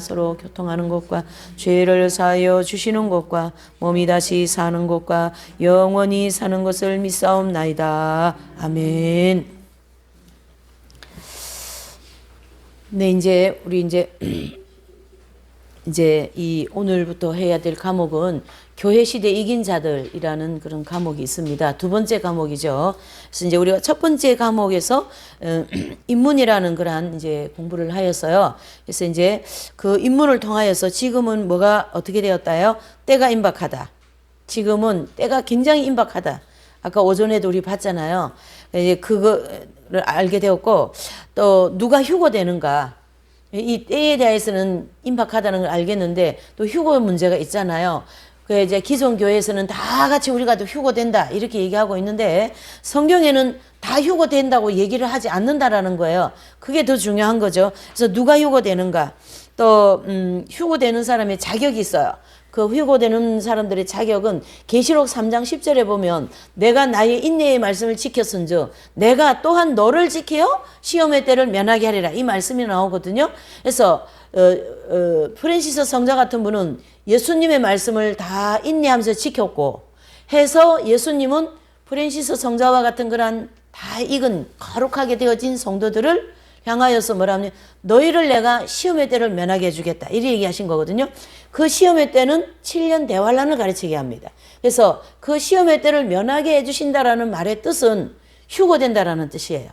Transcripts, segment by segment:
서로 교통하는 것과 죄를 사하여 주시는 것과 몸이 다시 사는 것과 영원히 사는 것을 믿사옵나이다. 아멘. 네, 이제 우리 이제 이 오늘부터 해야 될 과목은 교회 시대 이긴 자들이라는 그런 과목이 있습니다. 두 번째 과목이죠. 그래서 이제 우리가 첫 번째 과목에서 인문이라는 그러한 이제 공부를 하였어요. 그래서 이제 그 인문을 통하여서 지금은 뭐가 어떻게 되었다요? 때가 임박하다. 지금은 때가 굉장히 임박하다. 아까 오전에도 우리 봤잖아요. 이제 그거를 알게 되었고, 또 누가 휴거되는가. 이 때에 대해서는 임박하다는 걸 알겠는데 또 휴거 문제가 있잖아요. 그 이제 기존 교회에서는 다 같이 우리가 또 휴거된다 이렇게 얘기하고 있는데 성경에는 다 휴거된다고 얘기를 하지 않는다라는 거예요. 그게 더 중요한 거죠. 그래서 누가 휴거되는가, 또 휴거되는 사람의 자격이 있어요. 그 휴거되는 사람들의 자격은 계시록 3장 10절에 보면 내가 나의 인내의 말씀을 지켰은즉 내가 또한 너를 지켜 시험의 때를 면하게 하리라 이 말씀이 나오거든요. 그래서 프랜시스 성자 같은 분은 예수님의 말씀을 다 인내하면서 지켰고 해서 예수님은 프랜시스 성자와 같은 그런 다 익은 거룩하게 되어진 성도들을 향하여서 뭐라면 너희를 내가 시험의 때를 면하게 해주겠다 이렇게 얘기하신 거거든요. 그 시험의 때는 7년 대환란을 가르치게 합니다. 그래서 그 시험의 때를 면하게 해주신다라는 말의 뜻은 휴거된다라는 뜻이에요.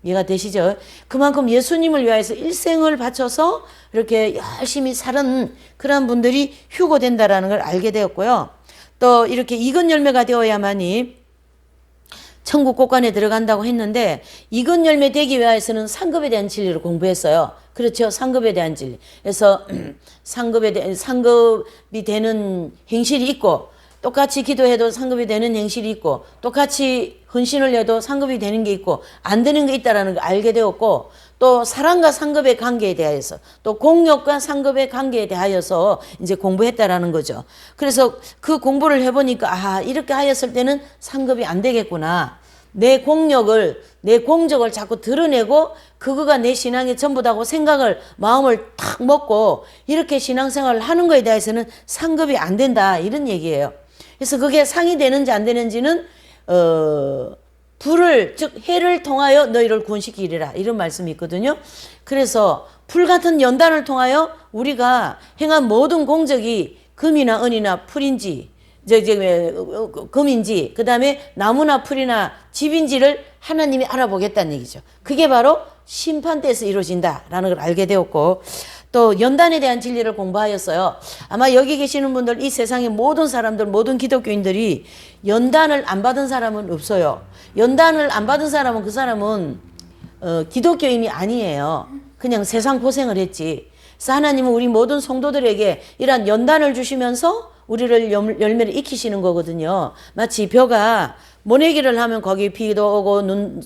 이해가 되시죠? 그만큼 예수님을 위하여서 일생을 바쳐서 이렇게 열심히 살은 그런 분들이 휴거된다라는 걸 알게 되었고요. 또 이렇게 익은 열매가 되어야만이 천국 곳간에 들어간다고 했는데 익은 열매 되기 위해서는 상급에 대한 진리를 공부했어요. 그렇죠. 상급에 대한 진리. 그래서 상급이 되는 행실이 있고 똑같이 기도해도 상급이 되는 행실이 있고 똑같이 헌신을 해도 상급이 되는 게 있고 안 되는 게 있다는 걸 알게 되었고 또 사랑과 상급의 관계에 대하여서 또 공력과 상급의 관계에 대하여서 이제 공부했다라는 거죠. 그래서 그 공부를 해보니까 이렇게 하였을 때는 상급이 안 되겠구나. 내 공력을 내 공적을 자꾸 드러내고 그거가 내 신앙의 전부다고 생각을 마음을 탁 먹고 이렇게 신앙생활을 하는 거에 대해서는 상급이 안 된다 이런 얘기예요. 그래서 그게 상이 되는지 안 되는지는 불을 즉 해를 통하여 너희를 구원시키리라 이런 말씀이 있거든요. 그래서 불 같은 연단을 통하여 우리가 행한 모든 공적이 금이나 은이나 풀인지 금인지 그 다음에 나무나 풀이나 집인지를 하나님이 알아보겠다는 얘기죠. 그게 바로 심판 때에서 이루어진다라는 걸 알게 되었고 또 연단에 대한 진리를 공부하였어요. 아마 여기 계시는 분들 이 세상의 모든 사람들 모든 기독교인들이 연단을 안 받은 사람은 없어요. 연단을 안 받은 사람은 그 사람은 기독교인이 아니에요. 그냥 세상 고생을 했지. 그래서 하나님은 우리 모든 성도들에게 이러한 연단을 주시면서 우리를 열매를 익히시는 거거든요. 마치 벼가 모내기를 하면 거기 비도 오고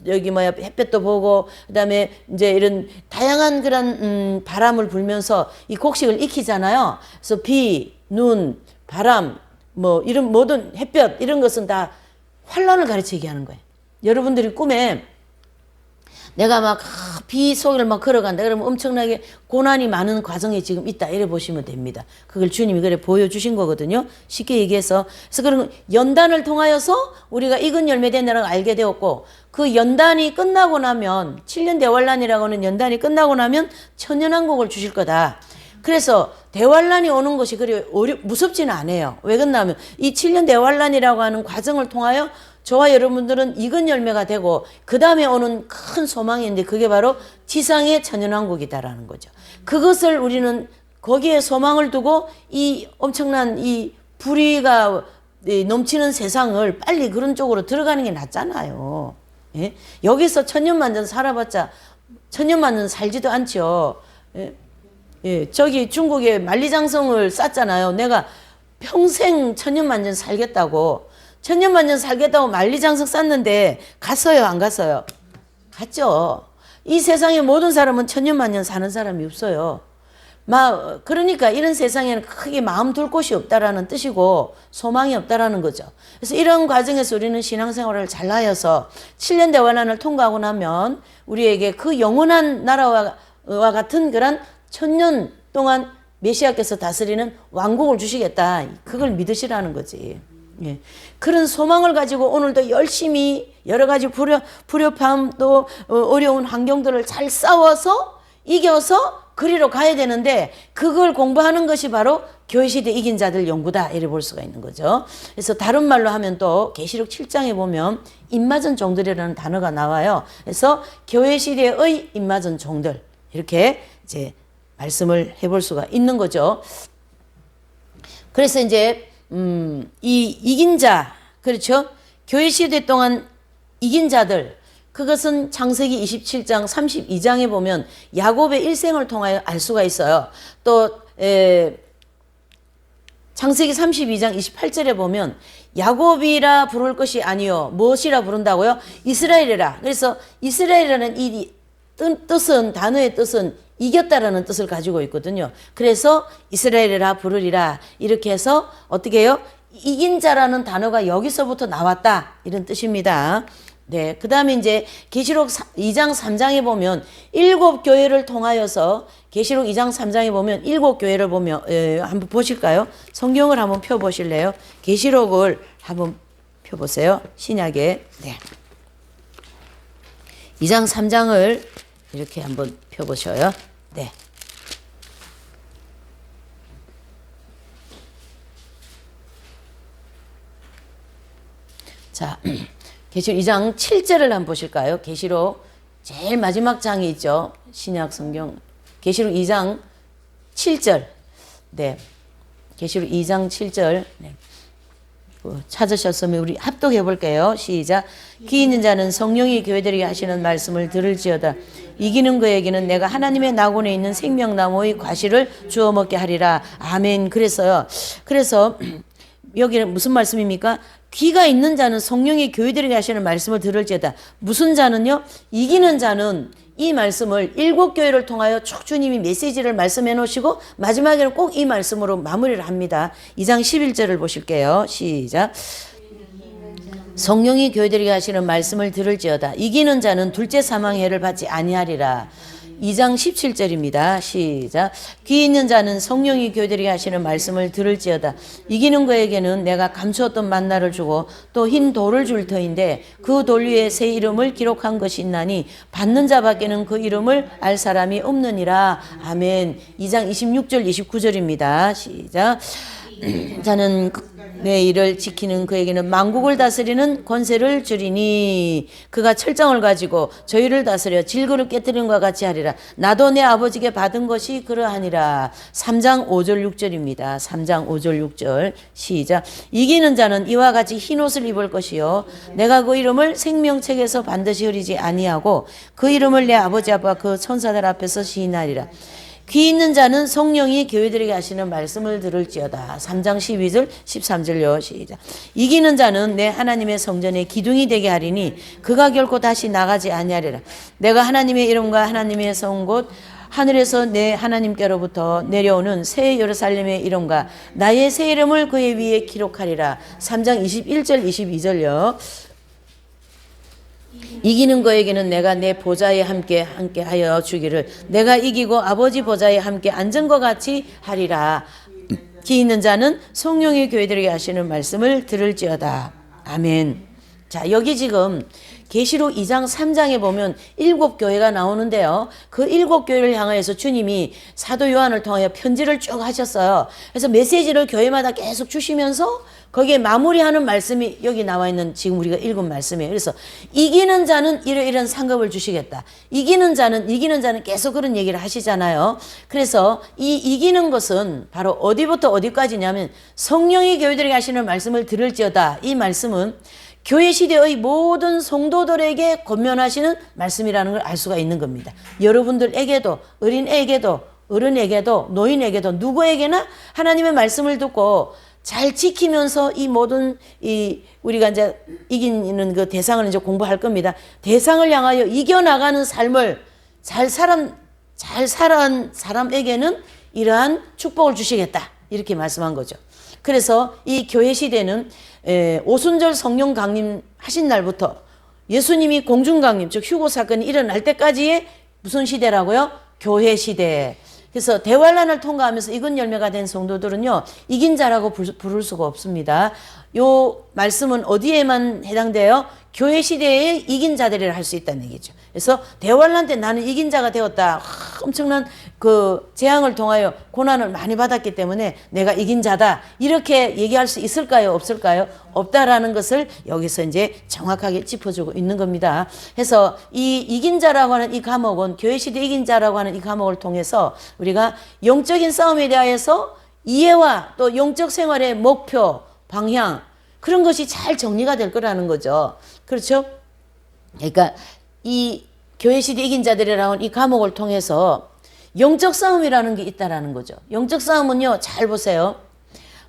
햇볕도 보고 그다음에 이제 이런 다양한 그런 바람을 불면서 이 곡식을 익히잖아요. 그래서 비, 눈, 바람 뭐 이런 모든 햇볕 이런 것은 다 환란을 가르치게 하는 거예요. 여러분들이 꿈에 내가 막 비 속을 막 걸어간다 그러면 엄청나게 고난이 많은 과정이 지금 있다 이래 보시면 됩니다. 그걸 주님이 그래 보여주신 거거든요. 쉽게 얘기해서. 그래서 그런 연단을 통하여서 우리가 익은 열매 된다는 걸 알게 되었고 그 연단이 끝나고 나면 7년 대환란이라고 하는 연단이 끝나고 나면 천년왕국을 주실 거다. 그래서 대환란이 오는 것이 그리 무섭지는 않아요. 왜 그러냐면 이 7년 대환란이라고 하는 과정을 통하여 저와 여러분들은 익은 열매가 되고 그 다음에 오는 큰 소망이 있는데 그게 바로 지상의 천연왕국이다라는 거죠. 그것을 우리는 거기에 소망을 두고 이 엄청난 이 불의가 넘치는 세상을 빨리 그런 쪽으로 들어가는 게 낫잖아요. 예? 여기서 천년만년 살아봤자 천년만년 살지도 않죠. 예? 저기 중국에 만리장성을 쌓잖아요. 내가 평생 천년만년 살겠다고 천년만년 살겠다고 만리장성 쌓는데 갔어요 안 갔어요? 갔죠. 이 세상의 모든 사람은 천년만년 사는 사람이 없어요. 그러니까 이런 세상에는 크게 마음 둘 곳이 없다라는 뜻이고 소망이 없다라는 거죠. 그래서 이런 과정에서 우리는 신앙생활을 잘하여서 7년 대환란을 통과하고 나면 우리에게 그 영원한 나라와 같은 그런 천년 동안 메시아께서 다스리는 왕국을 주시겠다. 그걸 믿으시라는 거지. 예. 그런 소망을 가지고 오늘도 열심히 여러 가지 불협함 또 어려운 환경들을 잘 싸워서 이겨서 그리로 가야 되는데 그걸 공부하는 것이 바로 교회시대 이긴 자들 연구다 이래 볼 수가 있는 거죠. 그래서 다른 말로 하면 또 계시록 7장에 보면 입맞은 종들이라는 단어가 나와요. 그래서 교회시대의 입맞은 종들 이렇게 이제 말씀을 해볼 수가 있는 거죠. 그래서 이제 이 이긴 자, 그렇죠? 교회 시대 동안 이긴 자들, 그것은 창세기 27장 32장에 보면 야곱의 일생을 통하여 알 수가 있어요. 또 창세기 32장 28절에 보면 야곱이라 부를 것이 아니요 무엇이라 부른다고요? 이스라엘이라. 그래서 이스라엘이라는 이 뜻은, 단어의 뜻은 이겼다라는 뜻을 가지고 있거든요. 그래서 이스라엘이라 부르리라 이렇게 해서 어떻게 해요? 이긴 자라는 단어가 여기서부터 나왔다 이런 뜻입니다. 네, 그 다음에 이제 계시록 2장 3장에 보면 7교회를 통하여서 계시록 2장 3장에 보면 7교회를 보면 한번 보실까요? 성경을 한번 펴보실래요? 계시록을 한번 펴보세요. 신약에. 네. 2장 3장을 이렇게 한번 펴보셔요. 네. 자, 계시록 2장 7절을 한번 보실까요? 계시록 제일 마지막 장이 있죠. 신약 성경. 계시록 2장 7절. 네. 계시록 2장 7절. 네. 찾으셨으면 우리 합독해 볼게요. 시작. 귀 있는 자는 성령이 교회들에게 하시는 말씀을 들을지어다. 이기는 그에게는 내가 하나님의 낙원에 있는 생명나무의 과실을 주워 먹게 하리라. 아멘. 그래서 여기는 무슨 말씀입니까? 귀가 있는 자는 성령이 교회들에게 하시는 말씀을 들을지어다. 무슨 자는요? 이기는 자는 이 말씀을 7교회를 통하여 쭉 주님이 메시지를 말씀해 놓으시고 마지막에는 꼭 이 말씀으로 마무리를 합니다. 2장 11절을 보실게요. 시작. 성령이 교회들에게 하시는 말씀을 들을지어다. 이기는 자는 둘째 사망의 해를 받지 아니하리라. 2장 17절입니다. 시작. 귀 있는 자는 성령이 교회들에게 하시는 말씀을 들을지어다. 이기는 그에게는 내가 감추었던 만나를 주고 또 흰 돌을 줄 터인데 그 돌 위에 새 이름을 기록한 것이 있나니 받는 자밖에는 그 이름을 알 사람이 없느니라. 아멘. 2장 26절 29절입니다. 시작. 자는 내 일을 지키는 그에게는 만국을 다스리는 권세를 주리니 그가 철장을 가지고 저희를 다스려 질그릇 깨뜨리는 것과 같이 하리라. 나도 내 아버지께 받은 것이 그러하니라. 3장 5절 6절입니다. 3장 5절 6절 시작. 이기는 자는 이와 같이 흰옷을 입을 것이요 내가 그 이름을 생명책에서 반드시 흐리지 아니하고 그 이름을 내 아버지 앞과 그 천사들 앞에서 시인하리라. 귀 있는 자는 성령이 교회들에게 하시는 말씀을 들을지어다. 3장 12절 13절요. 시작. 이기는 자는 내 하나님의 성전에 기둥이 되게 하리니 그가 결코 다시 나가지 아니하리라. 내가 하나님의 이름과 하나님의 성 곧 하늘에서 내 하나님께로부터 내려오는 새 예루살렘의 이름과 나의 새 이름을 그의 위에 기록하리라. 3장 21절 22절요. 이기는 거에게는 내가 내 보좌에 함께 하여 주기를 내가 이기고 아버지 보좌에 함께 앉은 것 같이 하리라. 귀 있는 자는 성령의 교회들에게 하시는 말씀을 들을지어다. 아멘. 자, 여기 지금 계시록 2장 3장에 보면 7교회가 나오는데요. 그 7교회를 향하여서 주님이 사도 요한을 통하여 편지를 쭉 하셨어요. 그래서 메시지를 교회마다 계속 주시면서 거기에 마무리하는 말씀이 여기 나와 있는 지금 우리가 읽은 말씀이에요. 그래서 이기는 자는 이런 상급을 주시겠다. 이기는 자는 계속 그런 얘기를 하시잖아요. 그래서 이 이기는 것은 바로 어디부터 어디까지냐면 성령이 교회들에게 하시는 말씀을 들을지어다. 이 말씀은 교회 시대의 모든 성도들에게 권면하시는 말씀이라는 걸 알 수가 있는 겁니다. 여러분들에게도 어린애에게도 어른에게도 노인에게도 누구에게나 하나님의 말씀을 듣고 잘 지키면서 이 모든 우리가 이제 이기는 그 대상을 이제 공부할 겁니다. 대상을 향하여 이겨나가는 삶을 잘 살아온 사람에게는 이러한 축복을 주시겠다. 이렇게 말씀한 거죠. 그래서 이 교회 시대는 오순절 성령 강림 하신 날부터 예수님이 공중 강림, 즉 휴거 사건이 일어날 때까지의 무슨 시대라고요? 교회 시대. 그래서 대환란을 통과하면서 이근 열매가 된 성도들은요, 이긴 자라고 부를 수가 없습니다. 요 말씀은 어디에만 해당돼요? 교회 시대에 이긴 자들이라 할 수 있다는 얘기죠. 그래서 대환란 때 나는 이긴 자가 되었다. 엄청난 그 재앙을 통하여 고난을 많이 받았기 때문에 내가 이긴 자다. 이렇게 얘기할 수 있을까요? 없을까요? 없다라는 것을 여기서 이제 정확하게 짚어주고 있는 겁니다. 그래서 이 이긴 자라고 하는 이 과목은 교회 시대 이긴 자라고 하는 이 과목을 통해서 우리가 영적인 싸움에 대하여서 이해와 또 영적 생활의 목표, 방향 그런 것이 잘 정리가 될 거라는 거죠. 그렇죠? 그러니까 이 교회 시대 이긴 자들이라는 이 과목을 통해서 영적 싸움이라는 게 있다라는 거죠. 영적 싸움은요, 잘 보세요.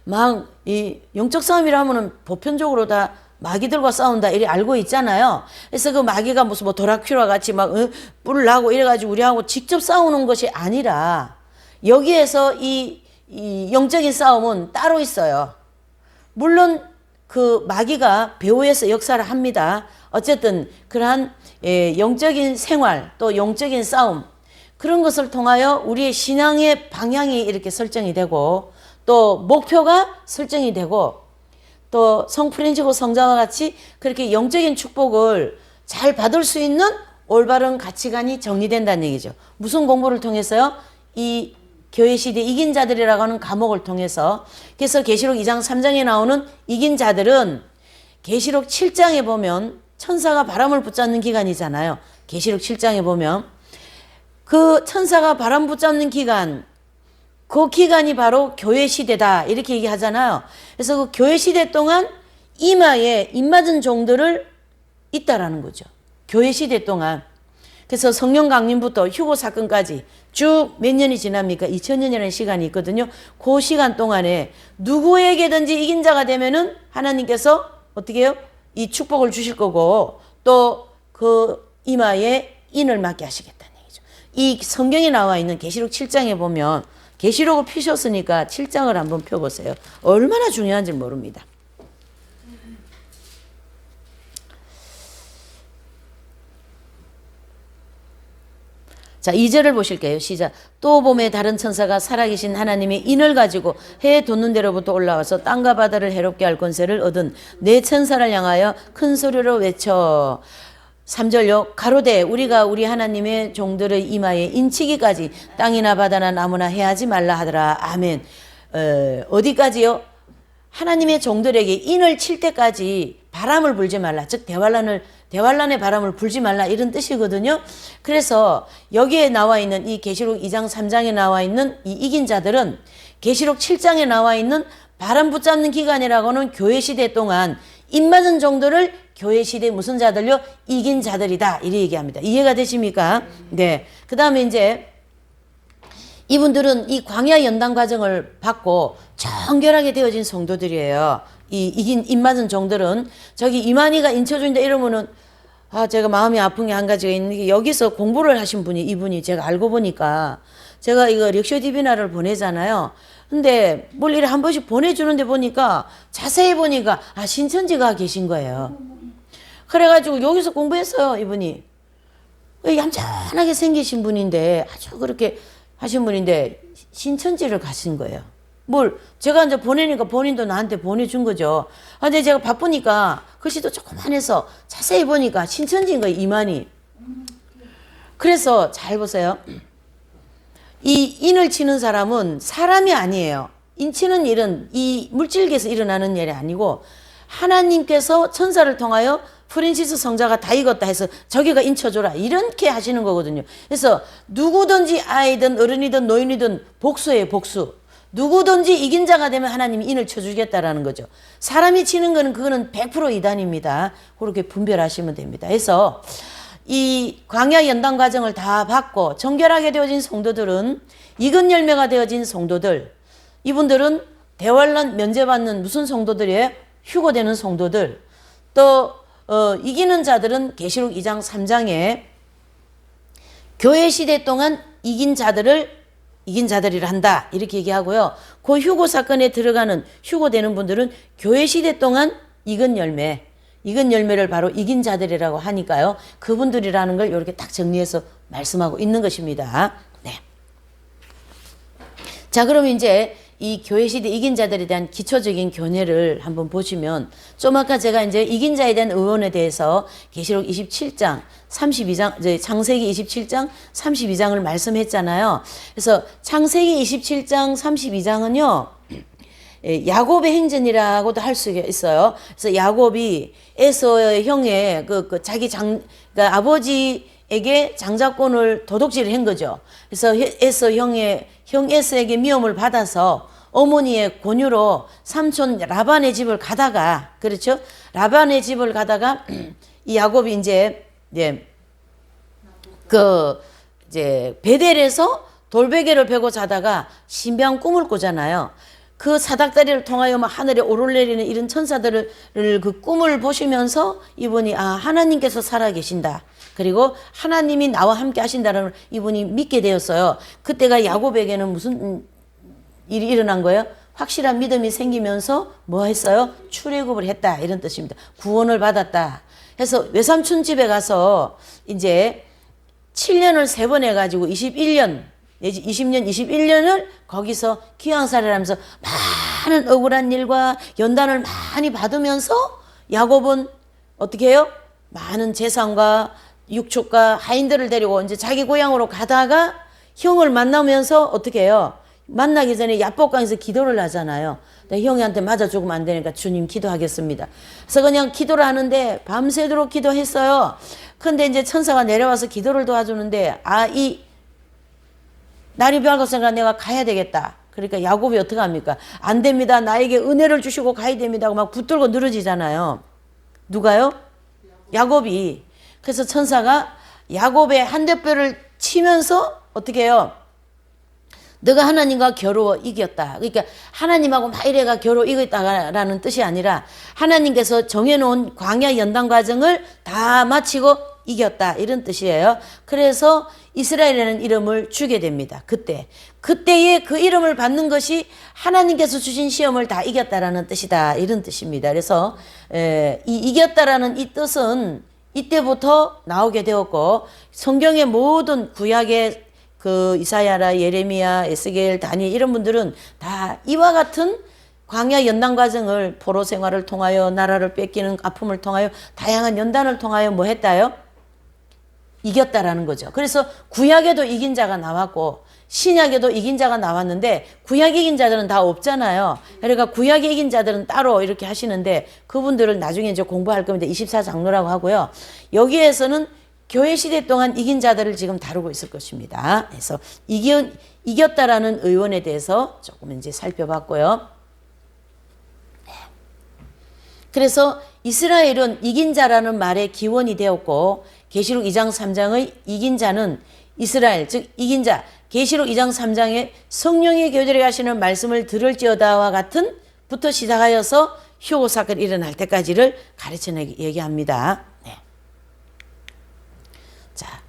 막 이 영적 싸움이라 하면은 보편적으로 다 마귀들과 싸운다 이래 알고 있잖아요. 그래서 그 마귀가 무슨 뭐 도라큐라 같이 막 뿔을 나고 이래가지고 우리하고 직접 싸우는 것이 아니라 여기에서 이 영적인 싸움은 따로 있어요. 물론 그 마귀가 배후에서 역사를 합니다. 어쨌든 그러한 영적인 생활 또 영적인 싸움 그런 것을 통하여 우리의 신앙의 방향이 이렇게 설정이 되고 또 목표가 설정이 되고 또 성프란치스코 성자와 같이 그렇게 영적인 축복을 잘 받을 수 있는 올바른 가치관이 정리된다는 얘기죠. 무슨 공부를 통해서요? 이 교회 시대 이긴 자들이라고 하는 과목을 통해서. 그래서 계시록 2장 3장에 나오는 이긴 자들은 계시록 7장에 보면 천사가 바람을 붙잡는 기간이잖아요. 계시록 7장에 보면 그 천사가 바람 붙잡는 기간, 그 기간이 바로 교회 시대다 이렇게 얘기하잖아요. 그래서 그 교회 시대 동안 이마에 입맞은 종들을 있다라는 거죠. 교회 시대 동안. 그래서 성령 강림부터 휴고 사건까지 쭉 몇 년이 지납니까? 2000년이라는 시간이 있거든요. 그 시간 동안에 누구에게든지 이긴 자가 되면은 하나님께서 어떻게 해요? 이 축복을 주실 거고 또 그 이마에 인을 맞게 하시겠다는 얘기죠. 이 성경에 나와 있는 계시록 7장에 보면 계시록을 피셨으니까 7장을 한번 펴보세요. 얼마나 중요한지 모릅니다. 자, 2절을 보실게요. 시작. 또 봄에 다른 천사가 살아계신 하나님의 인을 가지고 해 돋는 데로부터 올라와서 땅과 바다를 해롭게 할 권세를 얻은 네 천사를 향하여 큰 소리로 외쳐 3절요. 가로되 우리가 우리 하나님의 종들의 이마에 인치기까지 땅이나 바다나 나무나 해하지 말라 하더라. 아멘. 어디까지요? 하나님의 종들에게 인을 칠 때까지 바람을 불지 말라. 즉 대환란의 바람을 불지 말라 이런 뜻이거든요. 그래서 여기에 나와 있는 이 계시록 2장 3장에 나와 있는 이 이긴 자들은 계시록 7장에 나와 있는 바람 붙잡는 기간이라고는 교회 시대 동안 입맞은 종들을 교회 시대 무슨 자들요? 이긴 자들이다 이렇게 얘기합니다. 이해가 되십니까? 네. 그 다음에 이제 이분들은 이 광야 연단 과정을 받고 정결하게 되어진 성도들이에요. 이 이긴 입맞은 종들은 저기 이만희가 인쳐준다 이러면은 제가 마음이 아픈 게 한 가지가 있는 게 여기서 공부를 하신 분이 이분이 제가 알고 보니까 제가 이거 렉셔 디비나를 보내잖아요. 근데 뭘 이래 한 번씩 보내주는데 보니까 자세히 보니까 신천지가 계신 거예요. 그래가지고 여기서 공부했어요. 이분이 얌전하게 생기신 분인데 아주 그렇게 하신 분인데 신천지를 가신 거예요. 뭘 제가 이제 보내니까 본인도 나한테 보내준 거죠. 근데 제가 바쁘니까 글씨도 조그만해서 자세히 보니까 신천지인 거예요. 이만희. 그래서 잘 보세요. 이 인을 치는 사람은 사람이 아니에요. 인치는 일은 이 물질계에서 일어나는 일이 아니고 하나님께서 천사를 통하여 프란시스 성자가 다 익었다 해서 저기가 인쳐줘라 이렇게 하시는 거거든요. 그래서 누구든지 아이든 어른이든 노인이든 복수예요. 복수. 누구든지 이긴 자가 되면 하나님이 인을 쳐주겠다라는 거죠. 사람이 치는 거는 그거는 100% 이단입니다. 그렇게 분별하시면 됩니다. 그래서 이 광야 연단 과정을 다 받고 정결하게 되어진 성도들은 익은 열매가 되어진 성도들, 이분들은 대환란 면제받는 무슨 성도들이에요? 휴거되는 성도들. 또 이기는 자들은 계시록 2장 3장에 교회 시대 동안 이긴 자들이라 한다 이렇게 얘기하고요. 그 휴거 사건에 들어가는 휴거되는 분들은 교회 시대 동안 익은 열매를 바로 이긴 자들이라고 하니까요. 그분들이라는 걸 이렇게 딱 정리해서 말씀하고 있는 것입니다. 네. 자, 그럼 이제 이 교회시대 이긴 자들에 대한 기초적인 교훈을 한번 보시면, 좀 아까 제가 이제 이긴 자에 대한 의원에 대해서 계시록 27장 32장 이제 창세기 27장 32장을 말씀했잖아요. 그래서 창세기 27장 32장은요 야곱의 행전이라고도 할 수 있어요. 그래서 야곱이 에서의 형의 자기 그러니까 아버지에게 장자권을 도둑질을 한 거죠. 그래서 에서 형 에서에게 미움을 받아서 어머니의 권유로 삼촌 라반의 집을 가다가, 그렇죠? 라반의 집을 가다가 이 야곱이 이제 베델에서 돌베개를 베고 자다가 신비한 꿈을 꾸잖아요. 그 사닥다리를 통하여 하늘에 오르내리는 이런 천사들을 그 꿈을 보시면서 이분이 하나님께서 살아계신다. 그리고 하나님이 나와 함께 하신다는 걸 이분이 믿게 되었어요. 그때가 야곱에게는 무슨 일이 일어난 거예요? 확실한 믿음이 생기면서 뭐 했어요? 출애굽을 했다, 이런 뜻입니다. 구원을 받았다. 해서 외삼촌 집에 가서 이제 7년을 3번 해가지고 21년 내지 20년, 21년을 거기서 귀양살이를 하면서 많은 억울한 일과 연단을 많이 받으면서 야곱은 어떻게 해요? 많은 재산과 육축과 하인들을 데리고 이제 자기 고향으로 가다가 형을 만나면서 어떻게 해요? 만나기 전에 야복강에서 기도를 하잖아요. 형이한테 맞아 죽으면 안 되니까 주님 기도하겠습니다. 그래서 그냥 기도를 하는데 밤새도록 기도했어요. 근데 이제 천사가 내려와서 기도를 도와주는데 이 날이 밝았으니까 내가 가야 되겠다. 그러니까 야곱이 어떻게 합니까? 안 됩니다. 나에게 은혜를 주시고 가야 됩니다 하고 막 붙들고 늘어지잖아요. 누가요? 야곱이. 그래서 천사가 야곱의 한대뼈를 치면서 어떻게 해요? 너가 하나님과 겨루어 이겼다. 그러니까 하나님하고 막 이래가 겨루어 이겼다라는 뜻이 아니라 하나님께서 정해놓은 광야 연단 과정을 다 마치고 이겼다, 이런 뜻이에요. 그래서 이스라엘이라는 이름을 주게 됩니다. 그때에 그 이름을 받는 것이 하나님께서 주신 시험을 다 이겼다라는 뜻이다, 이런 뜻입니다. 그래서 이 이겼다라는 이 뜻은 이때부터 나오게 되었고, 성경의 모든 구약의 이사야라, 예레미야, 에스겔, 다니엘 이런 분들은 다 이와 같은 광야 연단 과정을 포로 생활을 통하여, 나라를 뺏기는 아픔을 통하여, 다양한 연단을 통하여 뭐 했다요? 이겼다라는 거죠. 그래서 구약에도 이긴 자가 나왔고 신약에도 이긴 자가 나왔는데 구약 이긴 자들은 다 없잖아요. 그러니까 구약 이긴 자들은 따로 이렇게 하시는데 그분들을 나중에 이제 공부할 겁니다. 24장로라고 하고요. 여기에서는 교회 시대 동안 이긴 자들을 지금 다루고 있을 것입니다. 그래서 이겼다라는 의원에 대해서 조금 이제 살펴봤고요. 그래서 이스라엘은 이긴 자라는 말의 기원이 되었고, 계시록 2장 3장의 이긴 자는 이스라엘, 즉 이긴 자, 계시록 2장 3장에 성령의 교제를 하시는 말씀을 들을지어다와 같은 부터 시작하여서 휴고 사건이 일어날 때까지를 가르쳐 얘기합니다. 네. 자,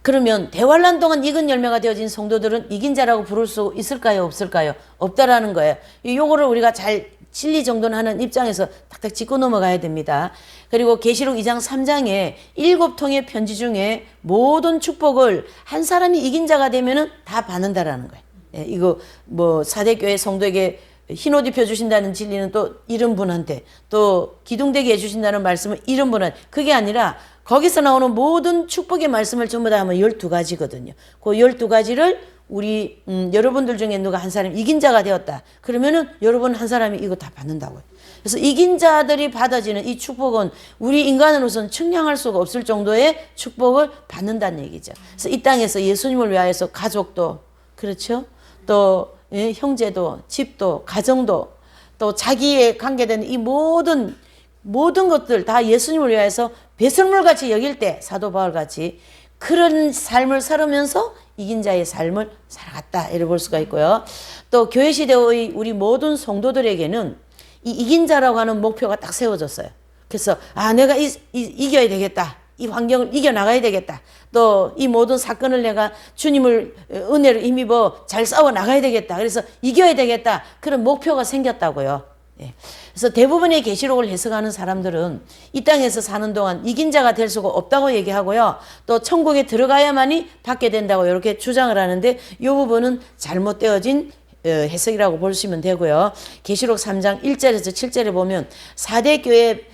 그러면 대환란 동안 익은 열매가 되어진 성도들은 이긴 자라고 부를 수 있을까요? 없을까요? 없다라는 거예요. 요거를 우리가 잘 진리 정도는 하는 입장에서 탁탁 짚고 넘어가야 됩니다. 그리고 계시록 2장 3장에 7통의 편지 중에 모든 축복을 한 사람이 이긴 자가 되면은 다 받는다라는 거예요. 예, 이거 뭐 사대교회 성도에게 흰옷 입혀주신다는 진리는 또 이런 분한테, 또 기둥대기 해주신다는 말씀은 이런 분한테, 그게 아니라 거기서 나오는 모든 축복의 말씀을 전부 다 하면 12가지거든요. 그 12가지를 우리 여러분들 중에 누가 한 사람이 이긴 자가 되었다. 그러면은 여러분 한 사람이 이거 다 받는다고요. 그래서 이긴 자들이 받아지는 이 축복은 우리 인간으로서는 측량할 수가 없을 정도의 축복을 받는다는 얘기죠. 그래서 이 땅에서 예수님을 위하여서 가족도, 그렇죠? 또 형제도, 집도, 가정도, 또 자기에 관계된 이 모든 것들 다 예수님을 위하여서 배설물같이 여길 때, 사도 바울같이 그런 삶을 살으면서 이긴 자의 삶을 살아갔다, 이렇게 볼 수가 있고요. 또 교회 시대의 우리 모든 성도들에게는 이 이긴 자라고 하는 목표가 딱 세워졌어요. 그래서 내가 이겨야 되겠다. 이 환경을 이겨나가야 되겠다. 또 이 모든 사건을 내가 주님을 은혜를 힘입어 잘 싸워 나가야 되겠다. 그래서 이겨야 되겠다. 그런 목표가 생겼다고요. 예. 그래서 대부분의 계시록을 해석하는 사람들은 이 땅에서 사는 동안 이긴 자가 될 수가 없다고 얘기하고요. 또 천국에 들어가야만이 받게 된다고 이렇게 주장을 하는데 이 부분은 잘못되어진 해석이라고 보시면 되고요. 계시록 3장 1절에서 7절에 보면 4대 교회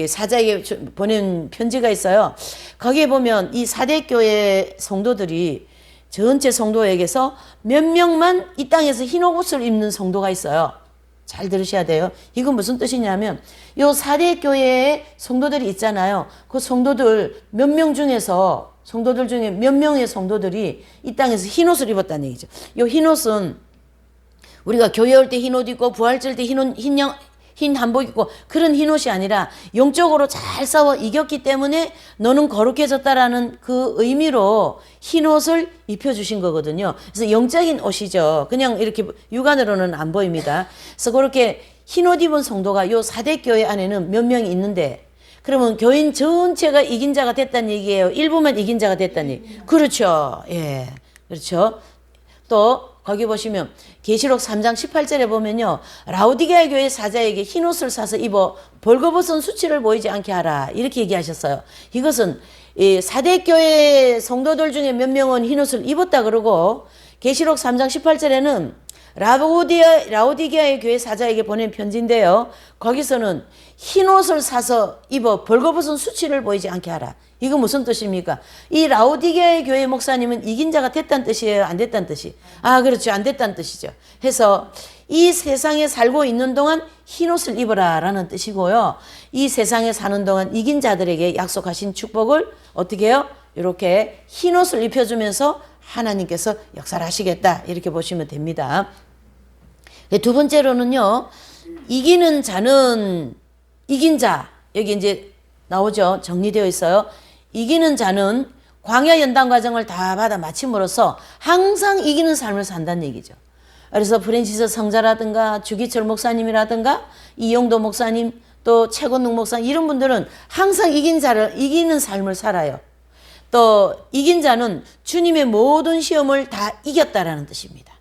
사자에게 보낸 편지가 있어요. 거기에 보면 이 4대 교회 성도들이 전체 성도에게서 몇 명만 이 땅에서 흰 옷을 입는 성도가 있어요. 잘 들으셔야 돼요. 이건 무슨 뜻이냐면 요 4대 교회의 성도들이 있잖아요. 그 성도들 몇 명 중에서 성도들 중에 몇 명의 성도들이 이 땅에서 흰 옷을 입었다는 얘기죠. 요 흰 옷은 우리가 교회 올 때 흰 옷 입고 부활절 때 흰 한복 입고 그런 흰 옷이 아니라 영적으로 잘 싸워 이겼기 때문에 너는 거룩해졌다라는 그 의미로 흰 옷을 입혀주신 거거든요. 그래서 영적인 옷이죠. 그냥 이렇게 육안으로는 안 보입니다. 그래서 그렇게 흰 옷 입은 성도가 요 4대 교회 안에는 몇 명이 있는데 그러면 교인 전체가 이긴 자가 됐다는 얘기예요. 일부만 이긴 자가 됐다는 얘기. 그렇죠. 예. 그렇죠. 또 거기 보시면 계시록 3장 18절에 보면요. 라오디게아 교회 사자에게 흰 옷을 사서 입어 벌거벗은 수치를 보이지 않게 하라. 이렇게 얘기하셨어요. 이것은 4대 교회 성도들 중에 몇 명은 흰 옷을 입었다 그러고 계시록 3장 18절에는 라오디게아의 교회 사자에게 보낸 편지인데요. 거기서는 흰 옷을 사서 입어 벌거벗은 수치를 보이지 않게 하라. 이거 무슨 뜻입니까? 이 라오디게아의 교회 목사님은 이긴 자가 됐다는 뜻이에요? 안 됐다는 뜻이? 그렇죠. 안 됐다는 뜻이죠. 해서 이 세상에 살고 있는 동안 흰 옷을 입어라 라는 뜻이고요. 이 세상에 사는 동안 이긴 자들에게 약속하신 축복을 어떻게 해요? 이렇게 흰 옷을 입혀주면서 하나님께서 역사를 하시겠다 이렇게 보시면 됩니다. 두 번째로는요. 이기는 자는 이긴 자 여기 이제 나오죠. 정리되어 있어요. 이기는 자는 광야 연단 과정을 다 받아 마침으로써 항상 이기는 삶을 산다는 얘기죠. 그래서 프랜시스 성자라든가 주기철 목사님이라든가 이용도 목사님 또 최건웅 목사님 이런 분들은 항상 이기는 삶을 살아요. 또 이긴 자는 주님의 모든 시험을 다 이겼다라는 뜻입니다.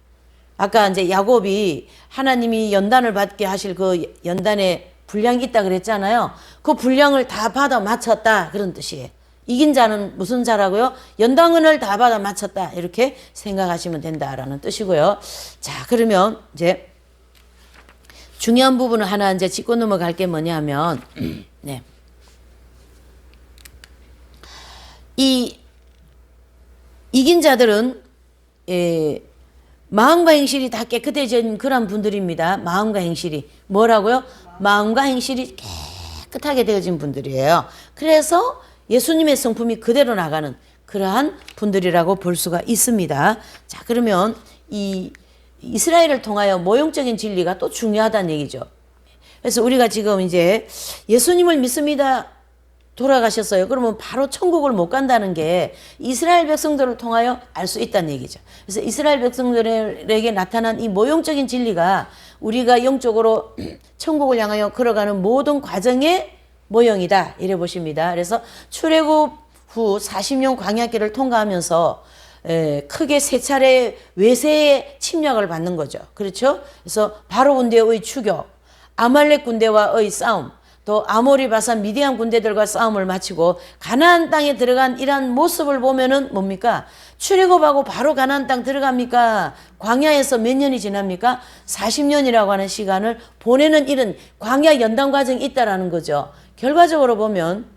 아까 이제 야곱이 하나님이 연단을 받게 하실 그 연단에 분량이 있다 그랬잖아요. 그 분량을 다 받아 마쳤다 그런 뜻이에요. 이긴 자는 무슨 자라고요? 연단을 다 받아 마쳤다 이렇게 생각하시면 된다라는 뜻이고요. 자, 그러면 이제 중요한 부분을 하나 이제 짚고 넘어갈 게 뭐냐면 네. 이긴 자들은 마음과 행실이 다 깨끗해진 그런 분들입니다. 마음과 행실이 뭐라고요? 마음과 행실이 깨끗하게 되어진 분들이에요. 그래서 예수님의 성품이 그대로 나가는 그러한 분들이라고 볼 수가 있습니다. 자, 그러면 이 이스라엘을 통하여 모형적인 진리가 또 중요하다는 얘기죠. 그래서 우리가 지금 이제 예수님을 믿습니다. 돌아가셨어요. 그러면 바로 천국을 못 간다는 게 이스라엘 백성들을 통하여 알 수 있다는 얘기죠. 그래서 이스라엘 백성들에게 나타난 이 모형적인 진리가 우리가 영적으로 천국을 향하여 걸어가는 모든 과정의 모형이다. 이래 보십니다. 그래서 출애굽 후 40년 광야길을 통과하면서 크게 세 차례 외세의 침략을 받는 거죠. 그렇죠? 그래서 바로 군대의 추격, 아말렉 군대와의 싸움, 또 아모리 바산 미디안 군대들과 싸움을 마치고 가나안 땅에 들어간 이러한 모습을 보면은 뭡니까? 출애굽하고 바로 가나안 땅 들어갑니까? 광야에서 몇 년이 지납니까? 40년이라고 하는 시간을 보내는 이런 광야 연단 과정이 있다라는 거죠. 결과적으로 보면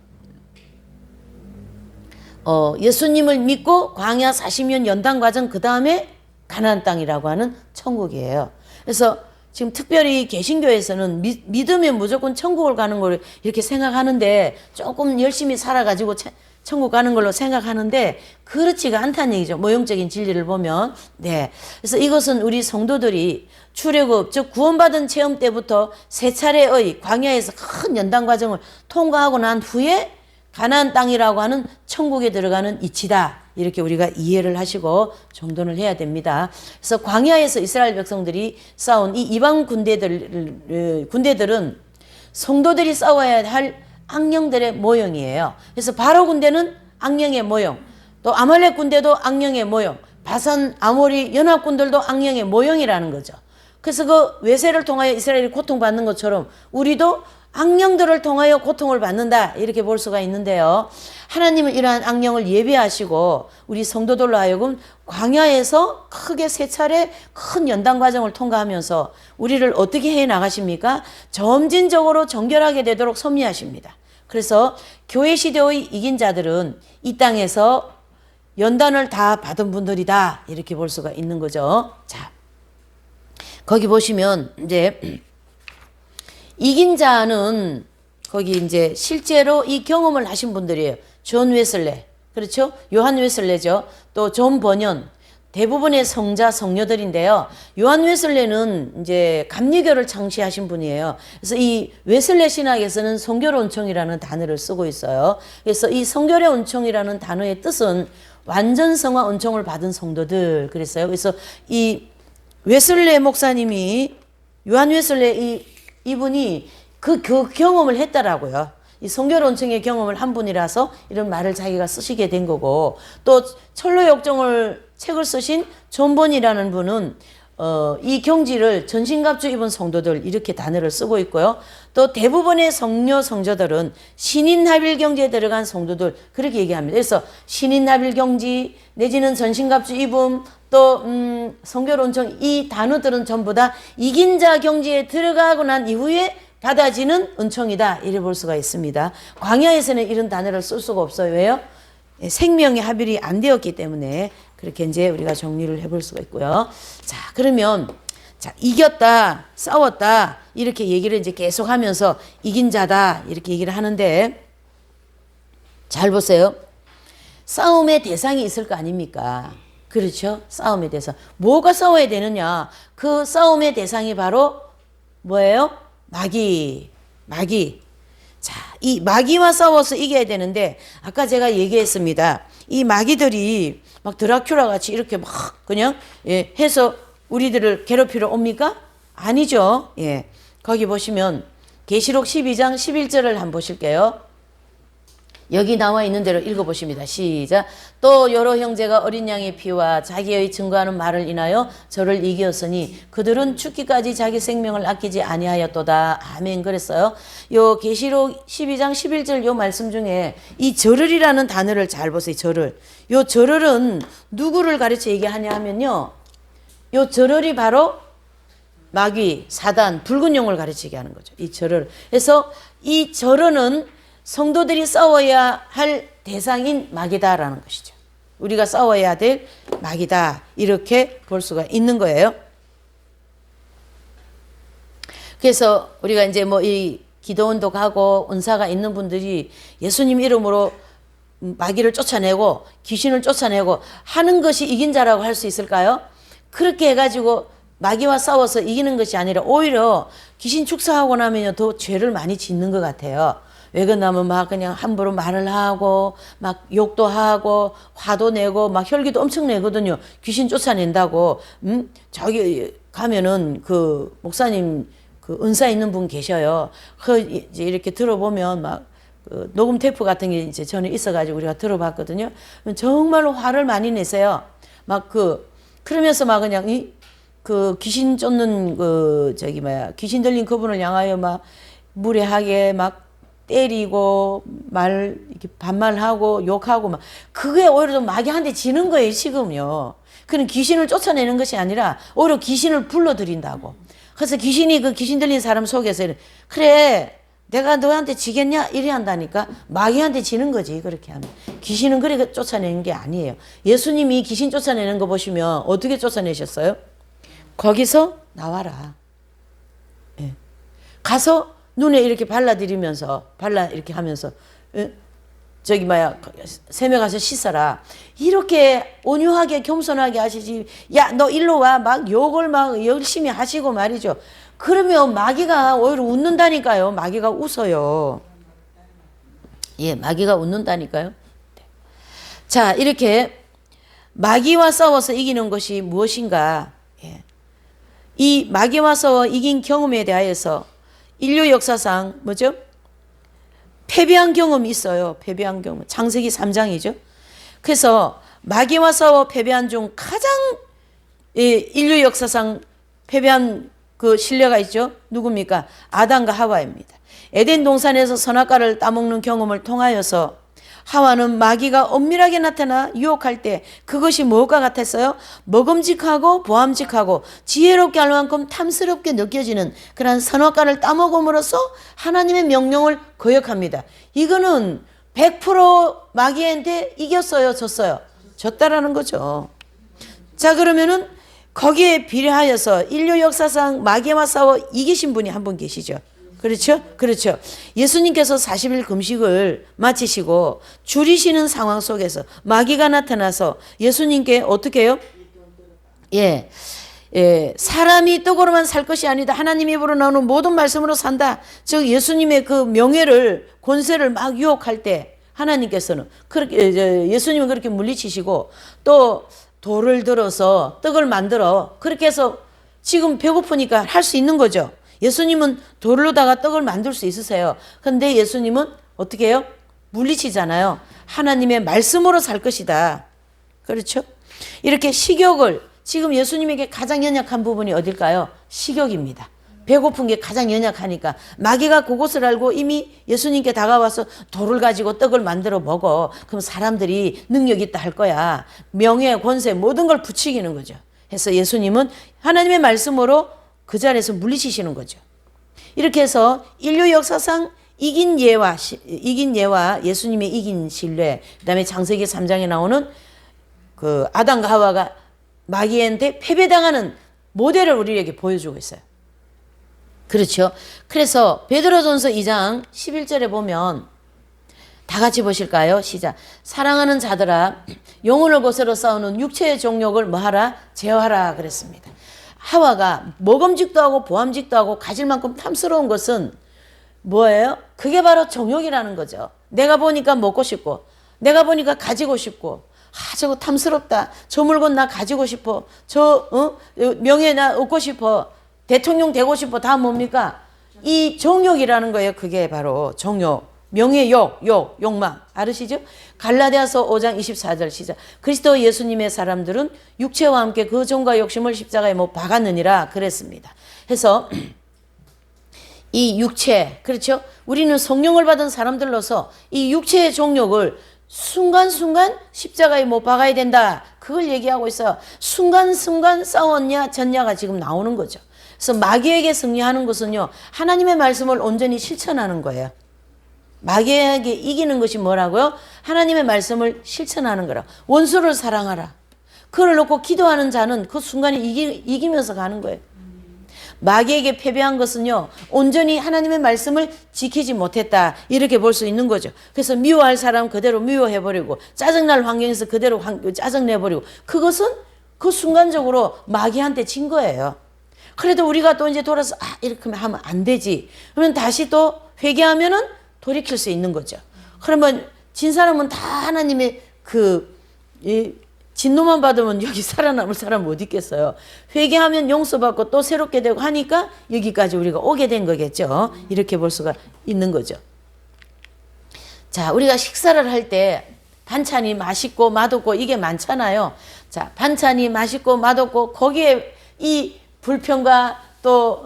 예수님을 믿고 광야 40년 연단 과정 그 다음에 가나안 땅이라고 하는 천국이에요. 그래서 지금 특별히 개신교에서는 믿으면 무조건 천국을 가는 걸 이렇게 생각하는데 조금 열심히 살아가지고 천국 가는 걸로 생각하는데 그렇지가 않다는 얘기죠. 모형적인 진리를 보면. 네. 그래서 이것은 우리 성도들이 출애굽, 즉 구원받은 체험 때부터 세 차례의 광야에서 큰 연단 과정을 통과하고 난 후에 가나안 땅이라고 하는 천국에 들어가는 이치다. 이렇게 우리가 이해를 하시고 정돈을 해야 됩니다. 그래서 광야에서 이스라엘 백성들이 싸운 이 이방 군대들은 성도들이 싸워야 할 악령들의 모형이에요. 그래서 바로 군대는 악령의 모형, 또 아말렉 군대도 악령의 모형, 바산 아모리 연합군들도 악령의 모형이라는 거죠. 그래서 그 외세를 통하여 이스라엘이 고통받는 것처럼 우리도 악령들을 통하여 고통을 받는다 이렇게 볼 수가 있는데요. 하나님은 이러한 악령을 예비하시고 우리 성도들로 하여금 광야에서 크게 세 차례 큰 연단 과정을 통과하면서 우리를 어떻게 해 나가십니까? 점진적으로 정결하게 되도록 섭리하십니다. 그래서 교회 시대의 이긴 자들은 이 땅에서 연단을 다 받은 분들이다 이렇게 볼 수가 있는 거죠. 자, 거기 보시면 이제 이긴 자는 거기 이제 실제로 이 경험을 하신 분들이에요. 존 웨슬레, 그렇죠? 요한 웨슬레죠. 또 존 버년, 대부분의 성자 성녀들인데요. 요한 웨슬레는 이제 감리교를 창시하신 분이에요. 그래서 이 웨슬레 신학에서는 성결의 은총이라는 단어를 쓰고 있어요. 그래서 이 성결의 은총이라는 단어의 뜻은 완전 성화 은총을 받은 성도들 그랬어요. 그래서 이 웨슬레 목사님이 요한 웨슬레 이분이 그 경험을 했다라고요. 이 성결 은총의 경험을 한 분이라서 이런 말을 자기가 쓰시게 된 거고, 또 철로 역정을 책을 쓰신 존 번이라는 분은 이 경지를 전신갑주 입은 성도들 이렇게 단어를 쓰고 있고요. 또 대부분의 성녀 성저들은 신인합일 경지에 들어간 성도들 그렇게 얘기합니다. 그래서 신인합일 경지 내지는 전신갑주 입음 또 성결 은총 이 단어들은 전부 다 이긴 자 경지에 들어가고 난 이후에 받아지는 은총이다 이래 볼 수가 있습니다. 광야에서는 이런 단어를 쓸 수가 없어요. 왜요? 생명의 합일이 안 되었기 때문에 그렇게 이제 우리가 정리를 해볼 수가 있고요. 자, 그러면 자, 이겼다, 싸웠다 이렇게 얘기를 이제 계속하면서 이긴 자다 이렇게 얘기를 하는데, 잘 보세요. 싸움의 대상이 있을 거 아닙니까? 그렇죠? 싸움의 대상. 뭐가 싸워야 되느냐? 그 싸움의 대상이 바로 뭐예요? 마귀. 자, 이 마귀와 싸워서 이겨야 되는데, 아까 제가 얘기했습니다. 이 마귀들이 막 드라큘라 같이 이렇게 막 그냥 해서 우리들을 괴롭히러 옵니까? 아니죠. 예. 거기 보시면 계시록 12장 11절을 한번 보실게요. 여기 나와 있는 대로 읽어보십니다. 시작. 또 여러 형제가 어린 양의 피와 자기의 증거하는 말을 인하여 저를 이기었으니 그들은 죽기까지 자기 생명을 아끼지 아니하였도다. 아멘. 그랬어요. 요 계시록 12장 11절 요 말씀 중에 이 저를이라는 단어를 잘 보세요. 저를. 요 저를은 누구를 가르쳐 얘기하냐 하면요. 요 저를이 바로 마귀, 사단, 붉은 용을 가르치게 하는 거죠. 이 절을. 그래서 이 절은 성도들이 싸워야 할 대상인 마귀다라는 것이죠. 우리가 싸워야 될 마귀다 이렇게 볼 수가 있는 거예요. 그래서 우리가 이제 뭐 이 기도원도 가고 은사가 있는 분들이 예수님 이름으로 마귀를 쫓아내고 귀신을 쫓아내고 하는 것이 이긴 자라고 할 수 있을까요? 그렇게 해가지고 마귀와 싸워서 이기는 것이 아니라 오히려 귀신 축사하고 나면 더 죄를 많이 짓는 것 같아요. 왜 그러냐면 막 그냥 함부로 말을 하고 막 욕도 하고 화도 내고 막 혈기도 엄청 내거든요. 귀신 쫓아낸다고. 저기 가면은 그 목사님 그 은사 있는 분 계셔요. 그 이제 이렇게 들어보면 막 그 녹음 테이프 같은 게 이제 저는 있어가지고 우리가 들어봤거든요. 정말로 화를 많이 내세요. 막 그러면서 막 그냥 그 귀신 쫓는 그 귀신 들린 그분을 향하여 막 무례하게 막 때리고 이렇게 반말하고 욕하고 막 그게 오히려 좀 마귀한테 지는 거예요 지금요. 그는 귀신을 쫓아내는 것이 아니라 오히려 귀신을 불러들인다고. 그래서 귀신이 그 귀신 들린 사람 속에서 그래 내가 너한테 지겠냐 이래 한다니까. 마귀한테 지는 거지 그렇게 하면. 귀신은 그렇게 쫓아내는 게 아니에요. 예수님이 귀신 쫓아내는 거 보시면 어떻게 쫓아내셨어요? 거기서 나와라. 예. 가서 눈에 이렇게 발라드리면서 이렇게 하면서 샘에 가서 씻어라. 이렇게 온유하게 겸손하게 하시지. 야, 너 일로 와. 막 욕을 막 열심히 하시고 말이죠. 그러면 마귀가 오히려 웃는다니까요. 마귀가 웃어요. 예, 마귀가 웃는다니까요. 자, 이렇게 마귀와 싸워서 이기는 것이 무엇인가? 예. 이 마귀와 싸워 이긴 경험에 대하여서 인류 역사상 뭐죠? 패배한 경험이 있어요. 패배한 경험. 창세기 3장이죠. 그래서 마귀와 싸워 패배한 중 가장 인류 역사상 패배한 그 신뢰가 있죠. 누굽니까? 아담과 하와입니다. 에덴 동산에서 선악과를 따먹는 경험을 통하여서 하와는 마귀가 엄밀하게 나타나 유혹할 때 그것이 무엇과 같았어요? 먹음직하고 보암직하고 지혜롭게 할 만큼 탐스럽게 느껴지는 그런 선악과를 따먹음으로써 하나님의 명령을 거역합니다. 이거는 100% 마귀한테 이겼어요, 졌어요? 졌다라는 거죠. 자, 그러면은 거기에 비례하여서 인류 역사상 마귀와 싸워 이기신 분이 한 분 계시죠. 그렇죠? 그렇죠. 예수님께서 40일 금식을 마치시고 줄이시는 상황 속에서 마귀가 나타나서 예수님께 어떻게 해요? 예. 사람이 떡으로만 살 것이 아니다. 하나님 입으로 나오는 모든 말씀으로 산다. 즉 예수님의 그 명예를 권세를 막 유혹할 때 하나님께서는 그렇게 예수님은 그렇게 물리치시고 또 돌을 들어서 떡을 만들어 그렇게 해서 지금 배고프니까 할 수 있는 거죠. 예수님은 돌로다가 떡을 만들 수 있으세요. 근데 예수님은 어떻게 해요? 물리치잖아요. 하나님의 말씀으로 살 것이다. 그렇죠? 이렇게 식욕을 지금 예수님에게 가장 연약한 부분이 어딜까요? 식욕입니다. 배고픈 게 가장 연약하니까 마귀가 그것을 알고 이미 예수님께 다가와서 돌을 가지고 떡을 만들어 먹어. 그럼 사람들이 능력 있다 할 거야. 명예, 권세 모든 걸 부추기는 거죠. 그래서 예수님은 하나님의 말씀으로 그 자리에서 물리치시는 거죠. 이렇게 해서 인류 역사상 이긴 예와 예수님의 이긴 신뢰, 그다음에 창세기 3장에 나오는 그 아담과 하와가 마귀한테 패배당하는 모델을 우리에게 보여주고 있어요. 그렇죠. 그래서 베드로전서 2장 11절에 보면 다 같이 보실까요? 시작. 사랑하는 자들아 영혼을 거스러 싸우는 육체의 정욕을 뭐하라? 제어하라 그랬습니다. 하와가 먹음직도 하고 보암직도 하고 가질 만큼 탐스러운 것은 뭐예요? 그게 바로 정욕이라는 거죠. 내가 보니까 먹고 싶고 내가 보니까 가지고 싶고 저거 탐스럽다. 저 물건 나 가지고 싶어. 명예 나 얻고 싶어. 대통령 되고 싶어. 다 뭡니까? 이 정욕이라는 거예요. 그게 바로 정욕. 명예욕, 욕망. 알으시죠? 갈라디아서 5장 24절 시작. 그리스도 예수님의 사람들은 육체와 함께 그 정과 욕심을 십자가에 못 박았느니라 그랬습니다. 해서 이 육체, 그렇죠? 우리는 성령을 받은 사람들로서 이 육체의 정욕을 순간순간 십자가에 못 박아야 된다. 그걸 얘기하고 있어요. 순간순간 싸웠냐 졌냐가 지금 나오는 거죠. 그래서 마귀에게 승리하는 것은요. 하나님의 말씀을 온전히 실천하는 거예요. 마귀에게 이기는 것이 뭐라고요? 하나님의 말씀을 실천하는 거라. 원수를 사랑하라. 그걸 놓고 기도하는 자는 그 순간에 이기면서 가는 거예요. 마귀에게 패배한 것은요. 온전히 하나님의 말씀을 지키지 못했다. 이렇게 볼 수 있는 거죠. 그래서 미워할 사람 그대로 미워해버리고 짜증날 환경에서 그대로 짜증내버리고 그것은 그 순간적으로 마귀한테 진 거예요. 그래도 우리가 또 이제 돌아서 이렇게 하면 안 되지. 그러면 다시 또 회개하면은 돌이킬 수 있는 거죠. 그러면 진 사람은 다 하나님의 진노만 받으면 여기 살아남을 사람 못 있겠어요. 회개하면 용서받고 또 새롭게 되고 하니까 여기까지 우리가 오게 된 거겠죠. 이렇게 볼 수가 있는 거죠. 자, 우리가 식사를 할 때 반찬이 맛있고 맛없고 이게 많잖아요. 자, 반찬이 맛있고 맛없고 거기에 이 불평과 또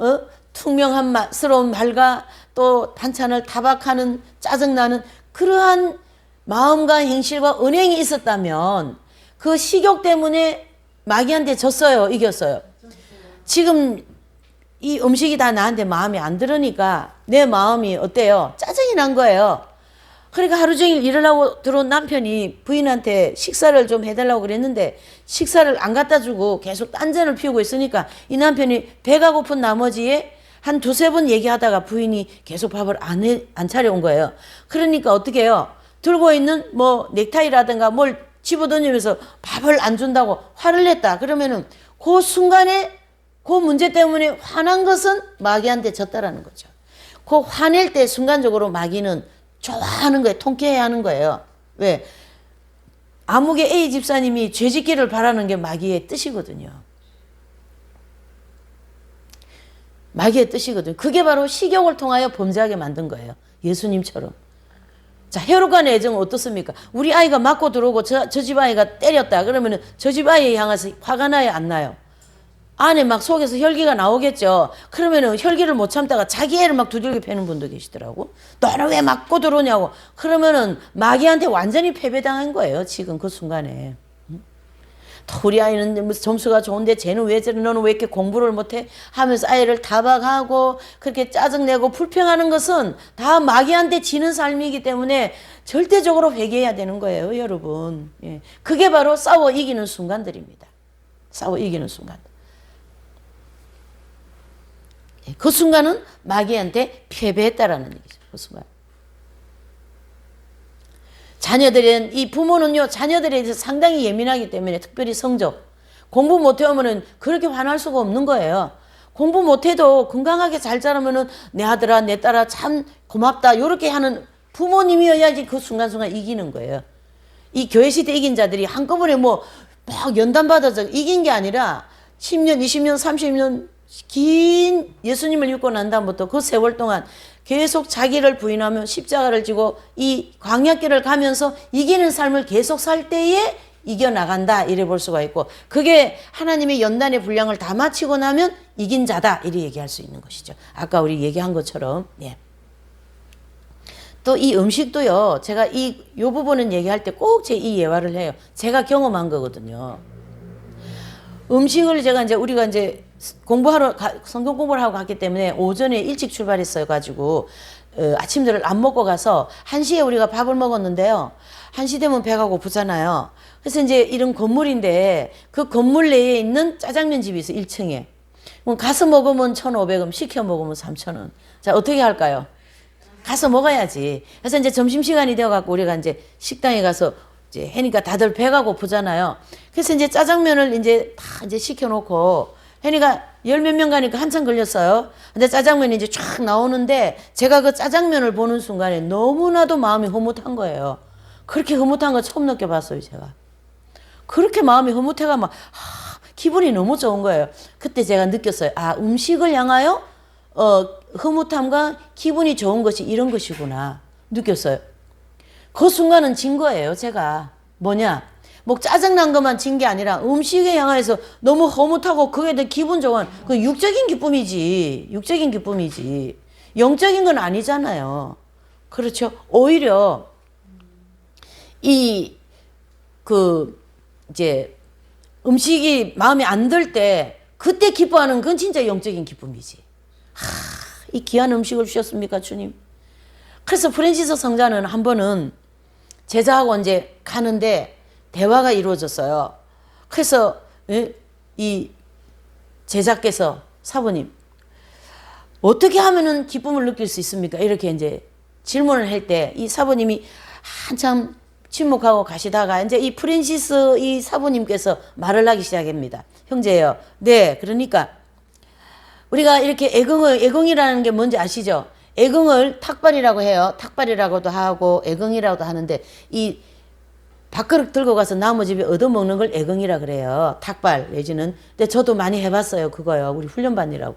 퉁명스러운 말과 또 반찬을 타박하는 짜증나는 그러한 마음과 행실과 은행이 있었다면 그 식욕 때문에 마귀한테 졌어요? 이겼어요? 지금 이 음식이 다 나한테 마음에 안 들으니까 내 마음이 어때요? 짜증이 난 거예요. 그러니까 하루 종일 일을 하고 들어온 남편이 부인한테 식사를 좀 해달라고 그랬는데 식사를 안 갖다 주고 계속 딴전을 피우고 있으니까 이 남편이 배가 고픈 나머지에 한 두세 번 얘기하다가 부인이 계속 밥을 안 차려온 거예요. 그러니까 어떻게 해요? 들고 있는 뭐 넥타이라든가 뭘 집어던지면서 밥을 안 준다고 화를 냈다. 그러면은 그 순간에 그 문제 때문에 화난 것은 마귀한테 졌다라는 거죠. 그 화낼 때 순간적으로 마귀는 좋아하는 거예요. 통쾌해 하는 거예요. 왜? 아무개 A 집사님이 죄짓기를 바라는 게 마귀의 뜻이거든요. 마귀의 뜻이거든요. 그게 바로 식욕을 통하여 범죄하게 만든 거예요. 예수님처럼. 자, 혈육간의 애정은 어떻습니까? 우리 아이가 맞고 들어오고 저 집 아이가 때렸다. 그러면은 저 집 아이에 향해서 화가 나요? 안 나요? 안에 막 속에서 혈기가 나오겠죠. 그러면은 혈기를 못 참다가 자기 애를 막 두들겨 패는 분도 계시더라고. 너는 왜 맞고 들어오냐고. 그러면은 마귀한테 완전히 패배당한 거예요. 지금 그 순간에. 또 우리 아이는 점수가 좋은데 쟤는 왜 저래, 너는 왜 이렇게 공부를 못해 하면서 아이를 타박하고 그렇게 짜증내고 불평하는 것은 다 마귀한테 지는 삶이기 때문에 절대적으로 회개해야 되는 거예요, 여러분. 예. 그게 바로 싸워 이기는 순간들입니다. 싸워 이기는 순간. 예. 그 순간은 마귀한테 패배했다라는 얘기죠. 그 순간. 자녀들은, 이 부모는요, 자녀들에 대해서 상당히 예민하기 때문에 특별히 성적. 공부 못해오면은 그렇게 화날 수가 없는 거예요. 공부 못해도 건강하게 잘 자라면은 내 아들아, 내 딸아, 참 고맙다. 요렇게 하는 부모님이어야지 그 순간순간 이기는 거예요. 이 교회 시대 이긴 자들이 한꺼번에 뭐 막 연단받아서 이긴 게 아니라 10년, 20년, 30년 긴 예수님을 믿고 난 다음부터 그 세월 동안 계속 자기를 부인하며 십자가를 지고 이 광야길을 가면서 이기는 삶을 계속 살 때에 이겨나간다 이래 볼 수가 있고, 그게 하나님의 연단의 분량을 다 마치고 나면 이긴 자다 이래 얘기할 수 있는 것이죠. 아까 우리 얘기한 것처럼. 예. 또 이 음식도요, 제가 요 부분은 얘기할 때 꼭 제 이 예화를 해요. 제가 경험한 거거든요. 음식을 제가 이제 우리가 이제 성경 공부를 하고 갔기 때문에 오전에 일찍 출발했어요 가지고 아침들을 안 먹고 가서 1시에 우리가 밥을 먹었는데요. 1시 되면 배가 고프잖아요. 그래서 이제 이런 건물인데 그 건물 내에 있는 짜장면 집이 있어요. 1층에. 그럼 가서 먹으면 1,500원, 시켜 먹으면 3,000원. 자, 어떻게 할까요? 가서 먹어야지. 그래서 이제 점심시간이 되어갖고 우리가 이제 식당에 가서 이제 해니까 다들 배가 고프잖아요. 그래서 이제 짜장면을 이제 다 이제 시켜놓고 해니까 10몇 명 가니까 한참 걸렸어요. 근데 짜장면이 이제 쫙 나오는데 제가 그 짜장면을 보는 순간에 너무나도 마음이 흐뭇한 거예요. 그렇게 흐뭇한 거 처음 느껴봤어요, 제가. 그렇게 마음이 흐뭇해가 막 기분이 너무 좋은 거예요. 그때 제가 느꼈어요. 아, 음식을 향하여 흐뭇함과 기분이 좋은 것이 이런 것이구나 느꼈어요. 그 순간은 진 거예요. 제가 뭐냐, 뭐 짜증난 것만 진 게 아니라 음식에 향해서 너무 흐뭇하고 그게 더 기분 좋은 그 육적인 기쁨이지. 육적인 기쁨이지. 영적인 건 아니잖아요. 그렇죠. 오히려 이제 음식이 마음에 안 들 때 그때 기뻐하는 건 진짜 영적인 기쁨이지. 이 귀한 음식을 주셨습니까, 주님? 그래서 프란시스 성자는 한 번은 제자하고 이제 가는데 대화가 이루어졌어요. 그래서 이 제자께서 사부님, 어떻게 하면은 기쁨을 느낄 수 있습니까? 이렇게 이제 질문을 할 때 이 사부님이 한참 침묵하고 가시다가 이제 이 프란시스 이 사부님께서 말을 하기 시작합니다. 형제예요. 네, 그러니까 우리가 이렇게 애긍이라는 게 뭔지 아시죠? 애긍을 탁발이라고 해요. 탁발이라고도 하고 애긍이라고도 하는데 이 밥그릇 들고 가서 나무 집에 얻어먹는 걸 애긍이라 그래요. 탁발 내지는. 근데 저도 많이 해봤어요. 그거요. 우리 훈련반이라고.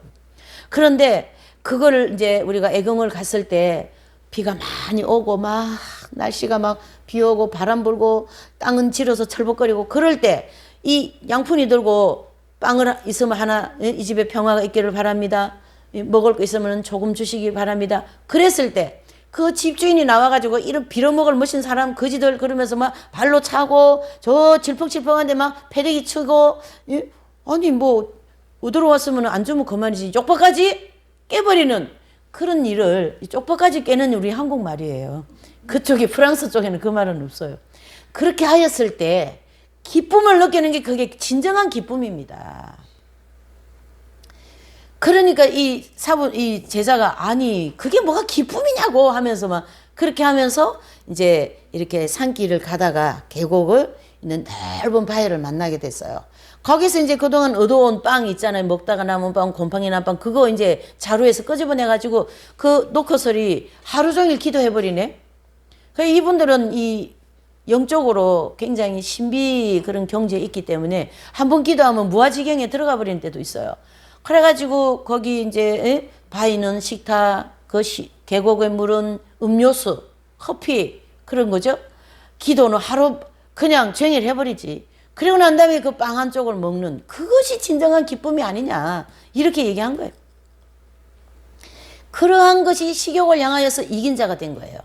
그런데 그거를 이제 우리가 애긍을 갔을 때 비가 많이 오고 막 날씨가 막 비 오고 바람 불고 땅은 질어서 철벅거리고 그럴 때 이 양푼이 들고 빵을 있으면 하나, 이 집에 평화가 있기를 바랍니다. 먹을 거 있으면 조금 주시기 바랍니다. 그랬을 때 그 집주인이 나와가지고 이런 빌어먹을 멋진 사람 거지들 그러면서 막 발로 차고 저 질퍽질퍽한데 막 패대기 치고 아니 뭐 어디로 왔으면 안 주면 그만이지 쪽박까지 깨버리는 그런 일을 쪽박까지 깨는 우리 한국말이에요. 그쪽이 프랑스 쪽에는 그 말은 없어요. 그렇게 하였을 때 기쁨을 느끼는 게 그게 진정한 기쁨입니다. 그러니까 이 제자가 아니 그게 뭐가 기쁨이냐고 하면서 막 그렇게 하면서 이제 이렇게 산길을 가다가 계곡을 있는 넓은 바위를 만나게 됐어요. 거기서 이제 그동안 얻어온 빵 있잖아요. 먹다가 남은 빵, 곰팡이 난 빵 그거 이제 자루에서 끄집어내 가지고 그 놓고서리 하루 종일 기도해버리네. 그러니까 이분들은 이 영적으로 굉장히 신비 그런 경지에 있기 때문에 한번 기도하면 무아지경에 들어가 버리는 때도 있어요. 그래가지고 거기 이제 바위는 식탁, 그 계곡의 물은 음료수, 커피 그런 거죠. 기도는 하루 그냥 종일 해버리지. 그리고 난 다음에 그 빵 한 쪽을 먹는 그것이 진정한 기쁨이 아니냐 이렇게 얘기한 거예요. 그러한 것이 식욕을 향하여서 이긴 자가 된 거예요.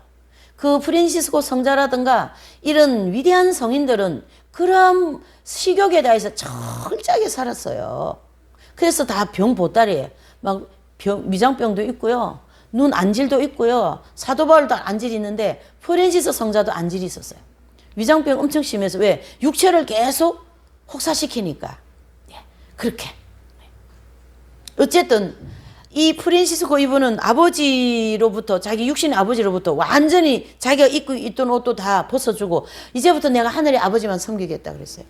그 프란시스코 성자라든가 이런 위대한 성인들은 그러한 식욕에 대해서 철저하게 살았어요. 그래서 다 병 보따리에 막 위장병도 있고요. 눈 안질도 있고요. 사도 바울도 안질이 있는데 프란시스 성자도 안질이 있었어요. 위장병 엄청 심해서 왜? 육체를 계속 혹사시키니까. 예, 그렇게. 어쨌든 이 프란시스코 이분은 아버지로부터 자기 육신의 아버지로부터 완전히 자기가 입고 있던 옷도 다 벗어주고 이제부터 내가 하늘의 아버지만 섬기겠다 그랬어요.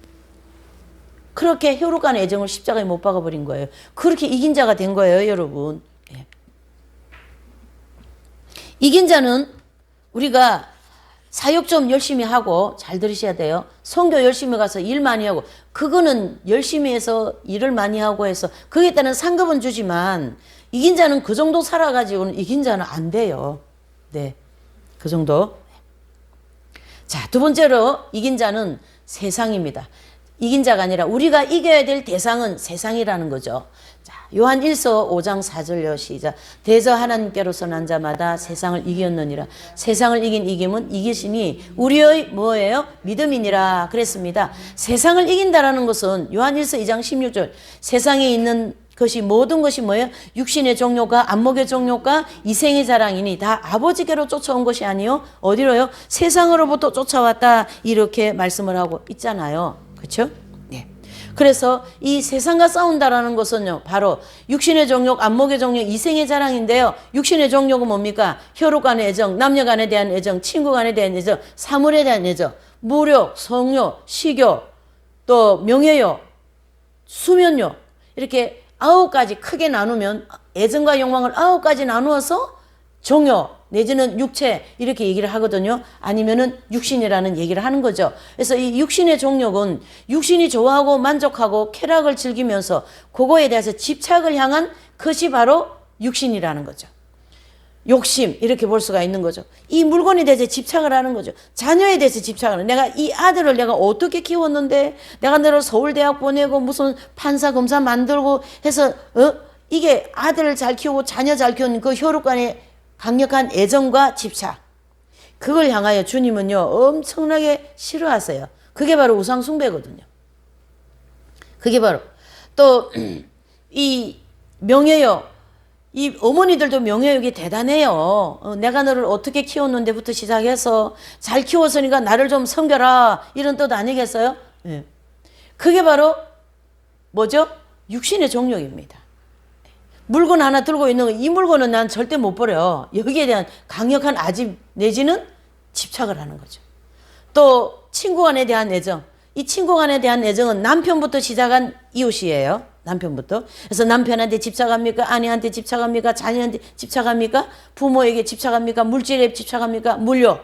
그렇게 혈육간의 애정을 십자가에 못 박아버린 거예요. 그렇게 이긴 자가 된 거예요, 여러분. 예. 이긴 자는 우리가 사역 좀 열심히 하고 잘 들으셔야 돼요. 선교 열심히 가서 일 많이 하고 그거는 열심히 해서 일을 많이 하고 해서 거기에 따른 상급은 주지만 이긴 자는 그 정도 살아가지고는 이긴 자는 안 돼요. 네, 그 정도. 자, 두 번째로 이긴 자는 세상입니다. 이긴 자가 아니라 우리가 이겨야 될 대상은 세상이라는 거죠. 자, 요한 1서 5장 4절요 시작. 대저 하나님께로서 난 자마다 세상을 이겼느니라. 세상을 이긴 이김은 이기심이 우리의 뭐예요? 믿음이니라 그랬습니다. 세상을 이긴다라는 것은 요한 1서 2장 16절 세상에 있는 것이 모든 것이 뭐예요? 육신의 종욕과 안목의 종욕과 이생의 자랑이니 다 아버지께로 쫓아온 것이 아니요 어디로요? 세상으로부터 쫓아왔다 이렇게 말씀을 하고 있잖아요. 그렇죠? 네. 그래서 이 세상과 싸운다라는 것은요 바로 육신의 종욕, 안목의 종욕, 이생의 자랑인데요. 육신의 종욕은 뭡니까? 혈육 간의 애정, 남녀 간에 대한 애정, 친구 간에 대한 애정, 사물에 대한 애정, 무력, 성욕, 식욕, 또 명예욕, 수면욕 이렇게 9가지 크게 나누면 애정과 욕망을 9가지 나누어서 종욕 내지는 육체 이렇게 얘기를 하거든요. 아니면은 육신이라는 얘기를 하는 거죠. 그래서 이 육신의 종욕은 육신이 좋아하고 만족하고 쾌락을 즐기면서 그거에 대해서 집착을 향한 것이 바로 육신이라는 거죠. 욕심 이렇게 볼 수가 있는 거죠. 이 물건에 대해서 집착을 하는 거죠. 자녀에 대해서 집착을 하는 내가 이 아들을 내가 어떻게 키웠는데 내가 너를 서울대학 보내고 무슨 판사 검사 만들고 해서 이게 아들을 잘 키우고 자녀 잘 키우는 그 혈육간의 강력한 애정과 집착 그걸 향하여 주님은요 엄청나게 싫어하세요. 그게 바로 우상 숭배거든요. 그게 바로 또 이 명예욕 이 어머니들도 명예욕이 대단해요. 내가 너를 어떻게 키웠는데부터 시작해서 잘 키웠으니까 나를 좀 섬겨라 이런 뜻 아니겠어요? 네. 그게 바로 뭐죠? 육신의 종욕입니다. 물건 하나 들고 있는 거 이 물건은 난 절대 못 버려. 여기에 대한 강력한 아집 내지는 집착을 하는 거죠. 또 친구 간에 대한 애정. 이 친구 간에 대한 애정은 남편부터 시작한 이웃이에요. 남편부터. 그래서 남편한테 집착합니까? 아내한테 집착합니까? 자녀한테 집착합니까? 부모에게 집착합니까? 물질에 집착합니까? 물욕.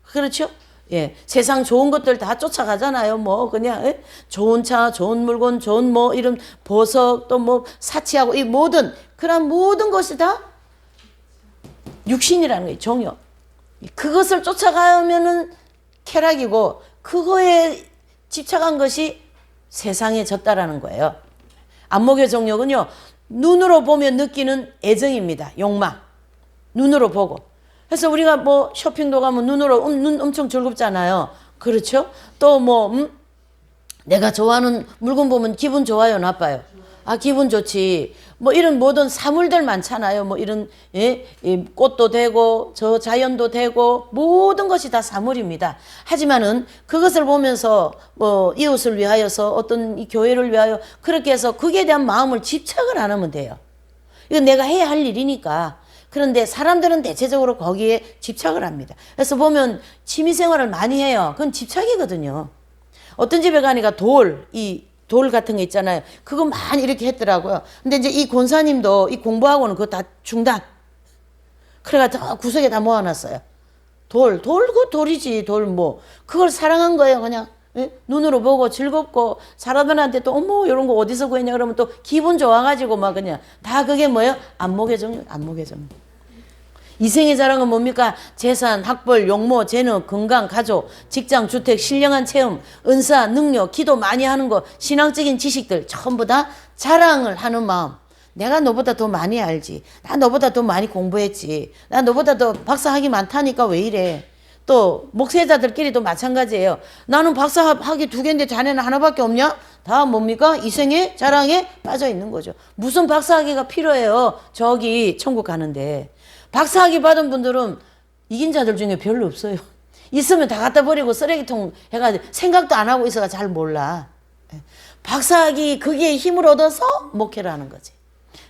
그렇죠? 예. 세상 좋은 것들 다 쫓아가잖아요. 뭐, 그냥, 예? 좋은 차, 좋은 물건, 좋은 뭐, 이런 보석, 또 뭐, 사치하고, 이 모든, 그런 모든 것이 다 육신이라는 거예요. 종욕. 그것을 쫓아가면은 쾌락이고, 그거에 집착한 것이 세상에 졌다라는 거예요. 안목의 종욕은요, 눈으로 보면 느끼는 애정입니다. 욕망. 눈으로 보고. 그래서 우리가 뭐 쇼핑도 가면 눈으로, 눈 엄청 즐겁잖아요. 그렇죠? 또 뭐, 내가 좋아하는 물건 보면 기분 좋아요, 나빠요? 아, 기분 좋지. 뭐 이런 모든 사물들 많잖아요. 뭐 이런, 예, 꽃도 되고, 저 자연도 되고, 모든 것이 다 사물입니다. 하지만은 그것을 보면서 뭐 이웃을 위하여서 어떤 이 교회를 위하여 그렇게 해서 거기에 대한 마음을 집착을 안 하면 돼요. 이건 내가 해야 할 일이니까. 그런데 사람들은 대체적으로 거기에 집착을 합니다. 그래서 보면 취미생활을 많이 해요. 그건 집착이거든요. 어떤 집에 가니까 돌 같은 거 있잖아요. 그거 많이 이렇게 했더라고요. 근데 이제 이 권사님도 이 공부하고는 그거 다 중단. 그래가지고 구석에 다 모아놨어요. 그 돌이지, 돌 뭐. 그걸 사랑한 거예요, 그냥. 예? 눈으로 보고 즐겁고, 사람들한테 또, 어머, 이런 거 어디서 구했냐, 그러면 또 기분 좋아가지고 막 그냥. 다 그게 뭐예요? 안목의 정욕. 이생의 자랑은 뭡니까? 재산, 학벌, 용모, 재능, 건강, 가족, 직장, 주택, 신령한 체험, 은사, 능력, 기도 많이 하는 거, 신앙적인 지식들 전부 다 자랑을 하는 마음. 내가 너보다 더 많이 알지. 나 너보다 더 많이 공부했지. 나 너보다 더 박사학위 많다니까 왜 이래. 또 목회자들끼리도 마찬가지예요. 나는 박사학위 2개인데 자네는 하나밖에 없냐? 다 뭡니까? 이생의 자랑에 빠져 있는 거죠. 무슨 박사학위가 필요해요? 저기 천국 가는데. 박사학위 받은 분들은 이긴 자들 중에 별로 없어요. 있으면 다 갖다 버리고 쓰레기통 해가지고 생각도 안 하고 있어가 잘 몰라. 박사학위 그게 힘을 얻어서 목회를 하는 거지.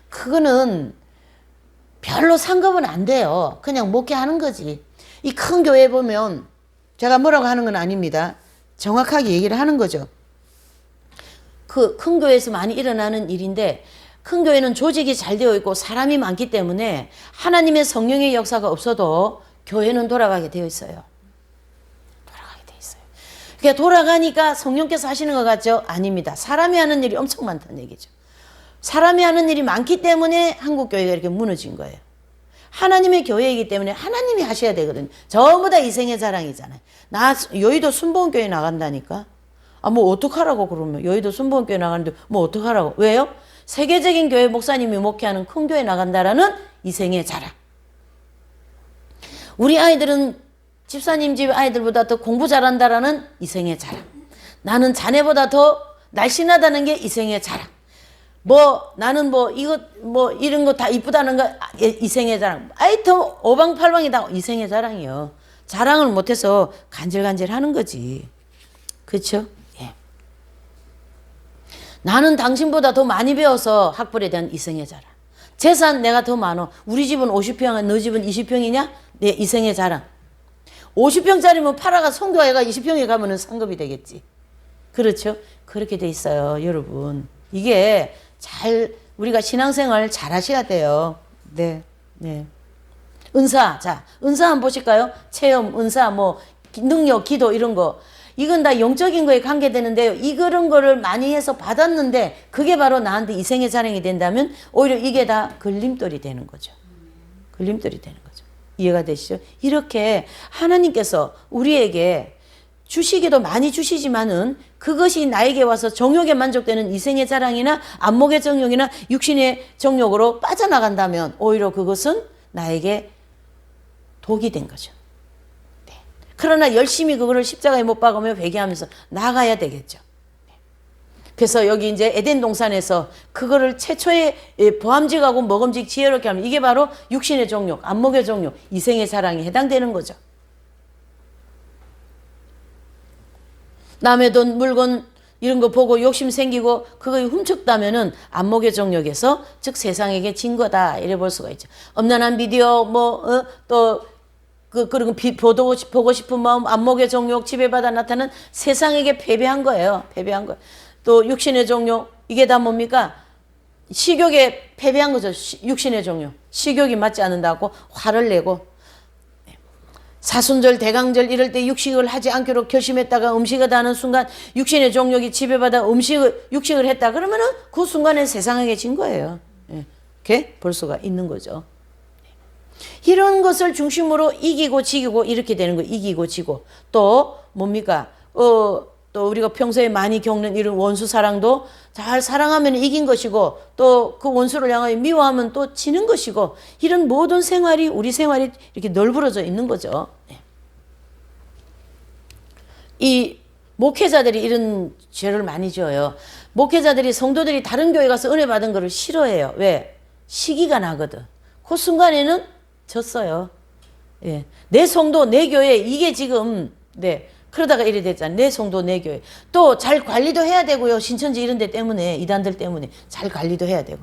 그거는 별로 상급은 안 돼요. 그냥 목회하는 거지. 이 큰 교회 보면 제가 뭐라고 하는 건 아닙니다. 정확하게 얘기를 하는 거죠. 그 큰 교회에서 많이 일어나는 일인데 큰 교회는 조직이 잘 되어 있고 사람이 많기 때문에 하나님의 성령의 역사가 없어도 교회는 돌아가게 되어 있어요. 돌아가게 되어 있어요. 그러니까 돌아가니까 성령께서 하시는 것 같죠? 아닙니다. 사람이 하는 일이 엄청 많다는 얘기죠. 사람이 하는 일이 많기 때문에 한국 교회가 이렇게 무너진 거예요. 하나님의 교회이기 때문에 하나님이 하셔야 되거든요. 전부 다 이생의 자랑이잖아요. 나 여의도 순복음교회 나간다니까. 아, 뭐 어떡하라고 그러면. 여의도 순복음교회 나가는데 뭐 어떡하라고. 왜요? 세계적인 교회 목사님이 목회하는 큰 교회 나간다라는 이생의 자랑. 우리 아이들은 집사님 집 아이들보다 더 공부 잘한다라는 이생의 자랑. 나는 자네보다 더 날씬하다는 게 이생의 자랑. 뭐 나는 뭐 이거 뭐 이런 거 다 이쁘다는 거 이생의 자랑. 아이 더 오방팔방이다 이생의 자랑이요. 자랑을 못해서 간질간질 하는 거지. 그렇죠? 예. 나는 당신보다 더 많이 배워서 학벌에 대한 이생의 자랑. 재산 내가 더 많어. 우리 집은 50평, 너 집은 20평이냐? 네, 이생의 자랑. 50평짜리면 팔아가 송교회가 20평에 가면은 상급이 되겠지. 그렇죠? 그렇게 돼 있어요, 여러분. 이게 잘 우리가 신앙생활 잘 하셔야 돼요. 네. 네. 은사. 자, 은사 한번 보실까요? 체험, 은사, 뭐 능력, 기도 이런 거. 이건 다 영적인 거에 관계되는데요. 이런 거를 많이 해서 받았는데 그게 바로 나한테 이생의 자랑이 된다면 오히려 이게 다 걸림돌이 되는 거죠. 걸림돌이 되는 거죠. 이해가 되시죠? 이렇게 하나님께서 우리에게 주시기도 많이 주시지만은 그것이 나에게 와서 정욕에 만족되는 이생의 자랑이나 안목의 정욕이나 육신의 정욕으로 빠져나간다면 오히려 그것은 나에게 독이 된 거죠. 네. 그러나 열심히 그거를 십자가에 못 박으며 회개하면서 나가야 되겠죠. 네. 그래서 여기 이제 에덴 동산에서 그거를 최초의 보암직하고 먹음직 지혜롭게 하면 이게 바로 육신의 정욕, 안목의 정욕, 이생의 자랑에 해당되는 거죠. 남의 돈, 물건 이런 거 보고 욕심 생기고 그거 훔쳤다면은 안목의 정욕에서 즉 세상에게 진 거다 이래 볼 수가 있죠. 엄난한 비디오 또 그런 보고 싶은 마음 안목의 정욕 지배받아 나타나는 세상에게 패배한 거예요. 패배한 거. 또 육신의 정욕 이게 다 뭡니까? 식욕에 패배한 거죠. 육신의 정욕. 식욕이 맞지 않는다고 화를 내고 사순절, 대강절 이럴 때 육식을 하지 않기로 결심했다가 음식을 하는 순간 육신의 정욕이 지배받아 육식을 했다. 그러면은 그 순간에 세상에게 진 거예요. 이렇게 볼 수가 있는 거죠. 이런 것을 중심으로 이기고 지기고 이렇게 되는 거예요. 이기고 지고. 또 뭡니까? 또 우리가 평소에 많이 겪는 이런 원수 사랑도 잘 사랑하면 이긴 것이고 또 그 원수를 향하여 미워하면 또 지는 것이고 이런 모든 생활이 우리 생활이 이렇게 널브러져 있는 거죠. 이 목회자들이 이런 죄를 많이 지어요. 목회자들이 성도들이 다른 교회 가서 은혜 받은 거를 싫어해요. 왜? 시기가 나거든. 그 순간에는 졌어요. 예. 내 성도, 내 교회 이게 지금 네. 그러다가 이래 됐잖아요. 내 성도, 내 교회. 또 잘 관리도 해야 되고요. 신천지 이런 데 때문에, 이단들 때문에 잘 관리도 해야 되고.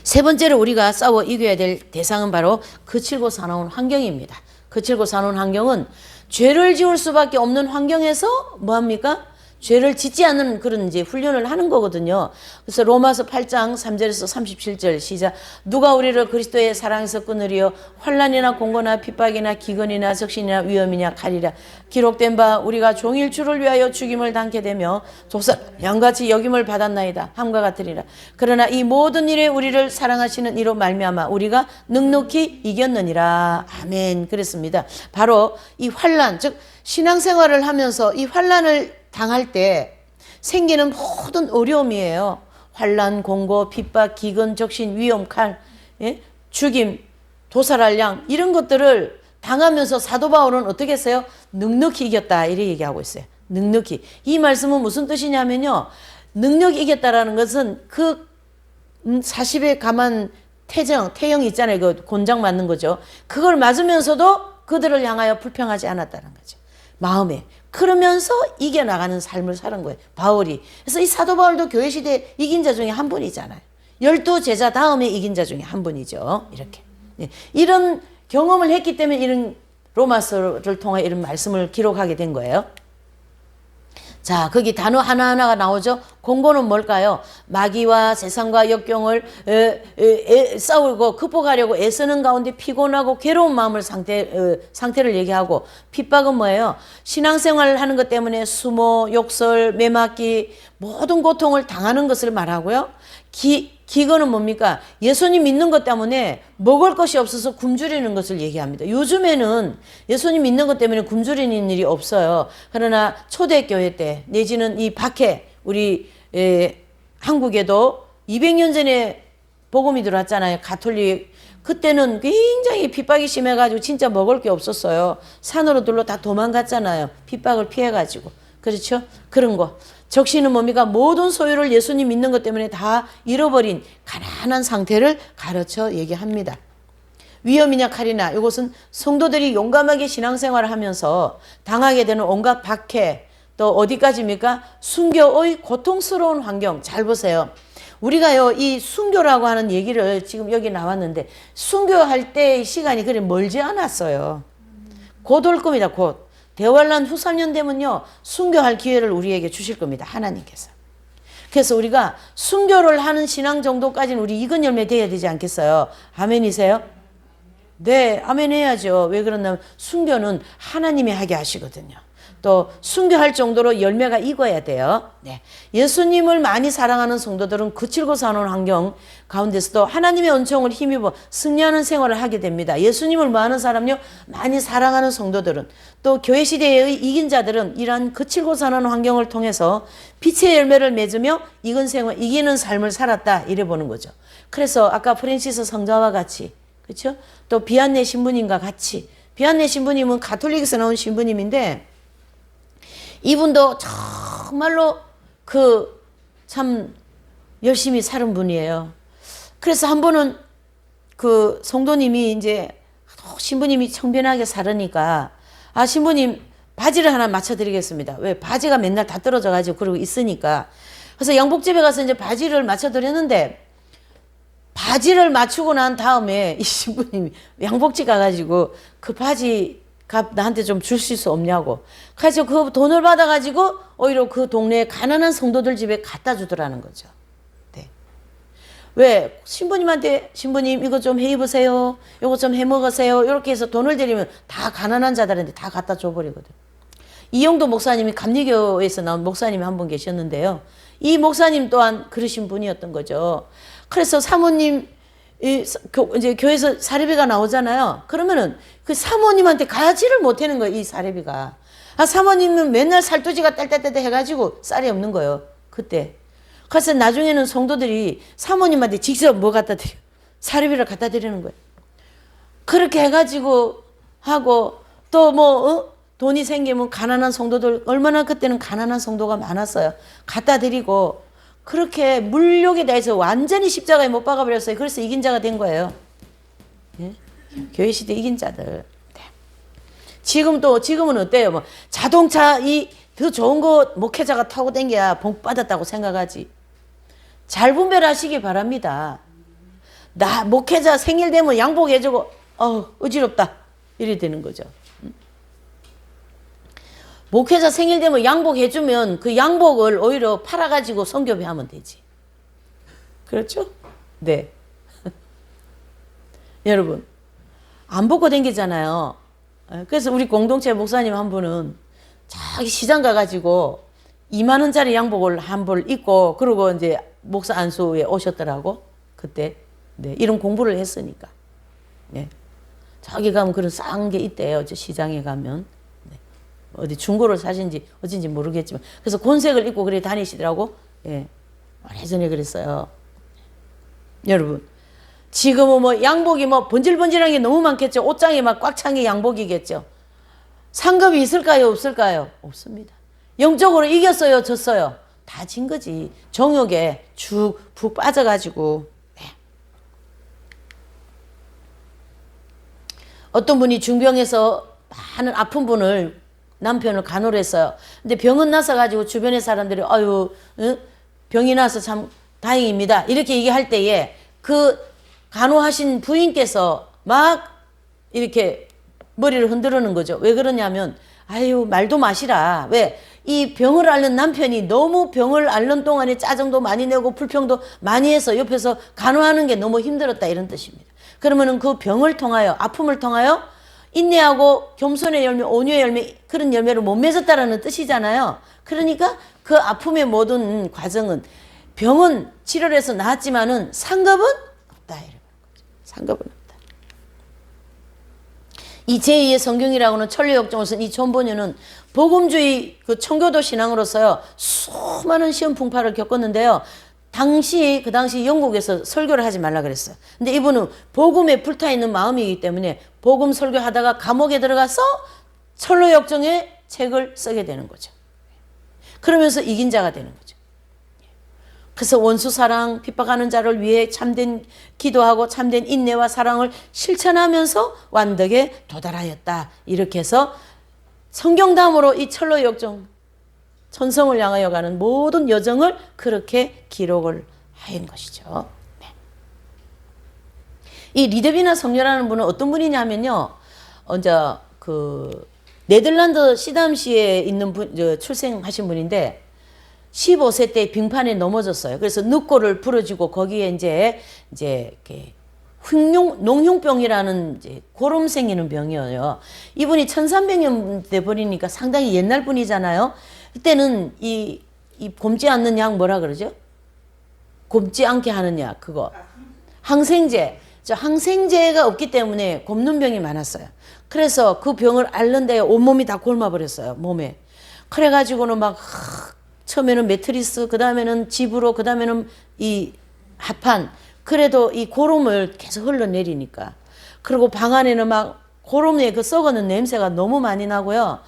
세 번째로 우리가 싸워 이겨야 될 대상은 바로 거칠고 사나운 환경입니다. 거칠고 사나운 환경은 죄를 지을 수밖에 없는 환경에서 뭐합니까? 죄를 짓지 않는 그런 이제 훈련을 하는 거거든요. 그래서 로마서 8장 3절에서 37절 시작. 누가 우리를 그리스도의 사랑에서 끊으리요? 환난이나 공고나 핍박이나 기근이나 적신이나 위험이냐 칼이라. 기록된 바 우리가 종일 주를 위하여 죽임을 당케 되며 조사 양같이 여김을 받았나이다. 함과 같으리라. 그러나 이 모든 일에 우리를 사랑하시는 이로 말미암아 우리가 넉넉히 이겼느니라. 아멘. 그랬습니다. 바로 이 환난, 즉 신앙생활을 하면서 이 환난을 당할 때 생기는 모든 어려움이에요. 환난, 공고, 핍박, 기근, 적신, 위험, 칼, 예? 죽임, 도살할 양 이런 것들을 당하면서 사도 바울은 어떻게 했어요? 넉넉히 이겼다 이렇게 얘기하고 있어요. 넉넉히. 이 말씀은 무슨 뜻이냐면요. 넉넉히 이겼다라는 것은 그 40에 감한 태형 있잖아요. 그 곤장 맞는 거죠. 그걸 맞으면서도 그들을 향하여 불평하지 않았다는 거죠. 마음에. 그러면서 이겨나가는 삶을 사는 거예요. 바울이. 그래서 이 사도 바울도 교회 시대 이긴 자 중에 한 분이잖아요. 12제자 다음에 이긴 자 중에 한 분이죠. 이렇게. 이런 경험을 했기 때문에 이런 로마서를 통해 이런 말씀을 기록하게 된 거예요. 자, 거기 단어 하나하나가 나오죠. 공고는 뭘까요? 마귀와 세상과 역경을 싸우고 극복하려고 애쓰는 가운데 피곤하고 괴로운 마음을 상태를 얘기하고, 핍박은 뭐예요? 신앙생활을 하는 것 때문에 수모, 욕설, 매맞기 모든 고통을 당하는 것을 말하고요. 기근은 뭡니까? 예수님 믿는 것 때문에 먹을 것이 없어서 굶주리는 것을 얘기합니다. 요즘에는 예수님 믿는 것 때문에 굶주리는 일이 없어요. 그러나 초대교회 때 내지는 이 밖에 우리 한국에도 200년 전에 복음이 들어왔잖아요. 가톨릭. 그때는 굉장히 핍박이 심해가지고 진짜 먹을 게 없었어요. 산으로 들로 다 도망갔잖아요. 핍박을 피해가지고. 그렇죠? 그런 거. 적시는 뭡니까? 모든 소유를 예수님 믿는 것 때문에 다 잃어버린 가난한 상태를 가르쳐 얘기합니다. 위험이냐 칼이나, 이것은 성도들이 용감하게 신앙생활을 하면서 당하게 되는 온갖 박해, 또 어디까지입니까? 순교의 고통스러운 환경. 잘 보세요. 우리가요, 이 순교라고 하는 얘기를 지금 여기 나왔는데, 순교할 때의 시간이 그리 멀지 않았어요. 곧 올 겁니다, 곧. 대환란 후 3년 되면요, 순교할 기회를 우리에게 주실 겁니다, 하나님께서. 그래서 우리가 순교를 하는 신앙 정도까지는 우리 익은 열매 돼야 되지 않겠어요? 아멘이세요? 네, 아멘 해야죠. 왜 그러냐면 순교는 하나님이 하게 하시거든요. 또 순교할 정도로 열매가 익어야 돼요. 네. 예수님을 많이 사랑하는 성도들은 거칠고 사는 환경 가운데서도 하나님의 은총을 힘입어 승리하는 생활을 하게 됩니다. 예수님을 뭐하는 사람요? 많이 사랑하는 성도들은, 또 교회 시대의 이긴 자들은 이러한 거칠고 사는 환경을 통해서 빛의 열매를 맺으며 이기는 삶을 살았다, 이래 보는 거죠. 그래서 아까 프랜시스 성자와 같이, 그렇죠? 또 비안네 신부님과 같이, 비안네 신부님은 가톨릭에서 나온 신부님인데 이분도 정말로 참 열심히 사는 분이에요. 그래서 한 번은 그 성도님이 이제 신부님이 청변하게 살으니까, 아, 신부님 바지를 하나 맞춰드리겠습니다. 왜? 바지가 맨날 다 떨어져가지고 그러고 있으니까. 그래서 양복집에 가서 이제 바지를 맞춰드렸는데, 바지를 맞추고 난 다음에 이 신부님이 양복집 가가지고 그 바지 값 나한테 좀 주실 수 없냐고. 그래서 그 돈을 받아가지고 오히려 그 동네에 가난한 성도들 집에 갖다 주더라는 거죠. 네. 왜? 신부님한테, 신부님 이거 좀 해 입으세요, 이거 좀 해 먹으세요, 이렇게 해서 돈을 드리면 다 가난한 자들한테 다 갖다 줘버리거든. 이영도 목사님이 감리교에서 나온 목사님이 한 분 계셨는데요. 이 목사님 또한 그러신 분이었던 거죠. 그래서 사모님, 이제 교회에서 사례비가 나오잖아요. 그러면은 그 사모님한테 가지를 못하는 거예요, 이 사례비가. 아, 사모님은 맨날 살도지가 딸딸딸 해가지고 쌀이 없는 거예요, 그때. 그래서 나중에는 성도들이 사모님한테 직접 뭐 갖다 드려? 사례비를 갖다 드리는 거예요. 그렇게 해가지고 하고, 또 돈이 생기면 가난한 성도들, 얼마나 그때는 가난한 성도가 많았어요. 갖다 드리고, 그렇게 물욕에 대해서 완전히 십자가에 못 박아버렸어요. 그래서 이긴 자가 된 거예요. 예? 교회 시대 이긴 자들. 네. 지금은 어때요? 자동차 더 좋은 거 목회자가 타고 댕겨야 복 받았다고 생각하지. 잘 분별하시기 바랍니다. 나 목회자 생일 되면 양복해주고 어지럽다, 이래 되는 거죠. 목회자 생일 되면 양복해주면 그 양복을 오히려 팔아가지고 선교비하면 되지. 그렇죠? 네. 여러분, 안 벗고 댕기잖아요. 그래서 우리 공동체 목사님 한 분은 자기 시장 가가지고 2만 원짜리 양복을 한 벌 입고 그러고 이제 목사 안수에 오셨더라고. 그때. 네, 이런 공부를 했으니까. 네. 저기 가면 그런 싼 게 있대요. 저 시장에 가면. 네. 어디 중고를 사신지 어딘지 모르겠지만. 그래서 곤색을 입고 그래 다니시더라고. 예. 오래전에 그랬어요. 여러분. 지금은 뭐 양복이 뭐 번질번질한 게 너무 많겠죠. 옷장에 막 꽉 찬 게 양복이겠죠. 상급이 있을까요? 없을까요? 없습니다. 영적으로 이겼어요? 졌어요? 다 진 거지. 정욕에 푹 빠져가지고. 네. 어떤 분이 중병에서 많은 아픈 분을 남편을 간호를 했어요. 근데 병은 나서가지고 주변의 사람들이 아유 응? 병이 나서 참 다행입니다. 이렇게 얘기할 때에 그 간호하신 부인께서 막 이렇게 머리를 흔드는 거죠. 왜 그러냐면 아유 말도 마시라. 왜? 이 병을 앓는 남편이 너무 병을 앓는 동안에 짜증도 많이 내고 불평도 많이 해서 옆에서 간호하는 게 너무 힘들었다 이런 뜻입니다. 그러면은 그 병을 통하여 아픔을 통하여 인내하고 겸손의 열매, 온유의 열매 그런 열매를 못 맺었다라는 뜻이잖아요. 그러니까 그 아픔의 모든 과정은 병은 치료를 해서 나았지만은 상급은 없다 이런 거죠. 상급은 없다. 이 제2의 성경이라고는 천리역정을 쓴 이 존버녀는 복음주의 그 청교도 신앙으로서요 수많은 시험 풍파를 겪었는데요. 그 당시 영국에서 설교를 하지 말라 그랬어요. 근데 이분은 복음에 불타있는 마음이기 때문에 복음 설교하다가 감옥에 들어가서 철로역정의 책을 쓰게 되는 거죠. 그러면서 이긴 자가 되는 거죠. 그래서 원수 사랑, 핍박하는 자를 위해 참된 기도하고 참된 인내와 사랑을 실천하면서 완덕에 도달하였다. 이렇게 해서 성경담으로 이 철로역정 천성을 향하여 가는 모든 여정을 그렇게 기록을 한 것이죠. 네. 이 리드비나 성녀라는 분은 어떤 분이냐면요. 이제 그 네덜란드 시담시에 있는 분, 출생하신 분인데 15세 때 빙판에 넘어졌어요. 그래서 늑골을 부러지고 거기에 이제 이렇게 농흉병이라는 이제 고름 생기는 병이에요. 이분이 1300년 돼 버리니까 상당히 옛날 분이잖아요. 그때는 이 곰지 않는 약 뭐라 그러죠? 곰지 않게 하는 약 그거 항생제. 저 항생제가 없기 때문에 곰는 병이 많았어요. 그래서 그 병을 앓는데 온몸이 다 곪아버렸어요. 몸에. 그래가지고는 막 처음에는 매트리스, 그 다음에는 집으로, 그 다음에는 이 합판. 그래도 이 고름을 계속 흘러내리니까. 그리고 방 안에는 막 고름에 그 썩어는 냄새가 너무 많이 나고요.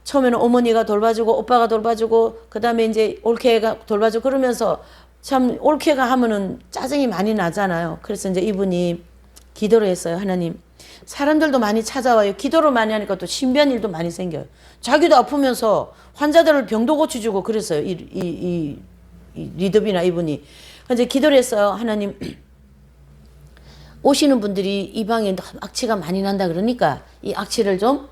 처음에는 어머니가 돌봐주고 오빠가 돌봐주고 그 다음에 이제 올케가 돌봐주고 그러면서 참 올케가 하면은 짜증이 많이 나잖아요. 그래서 이제 이분이 기도를 했어요. 하나님, 사람들도 많이 찾아와요. 기도를 많이 하니까 또 신비한 일도 많이 생겨요. 자기도 아프면서 환자들을 병도 고쳐주고 그랬어요. 이 리드비나 이분이. 이제 기도를 했어요. 하나님, 오시는 분들이 이 방에 악취가 많이 난다 그러니까 이 악취를 좀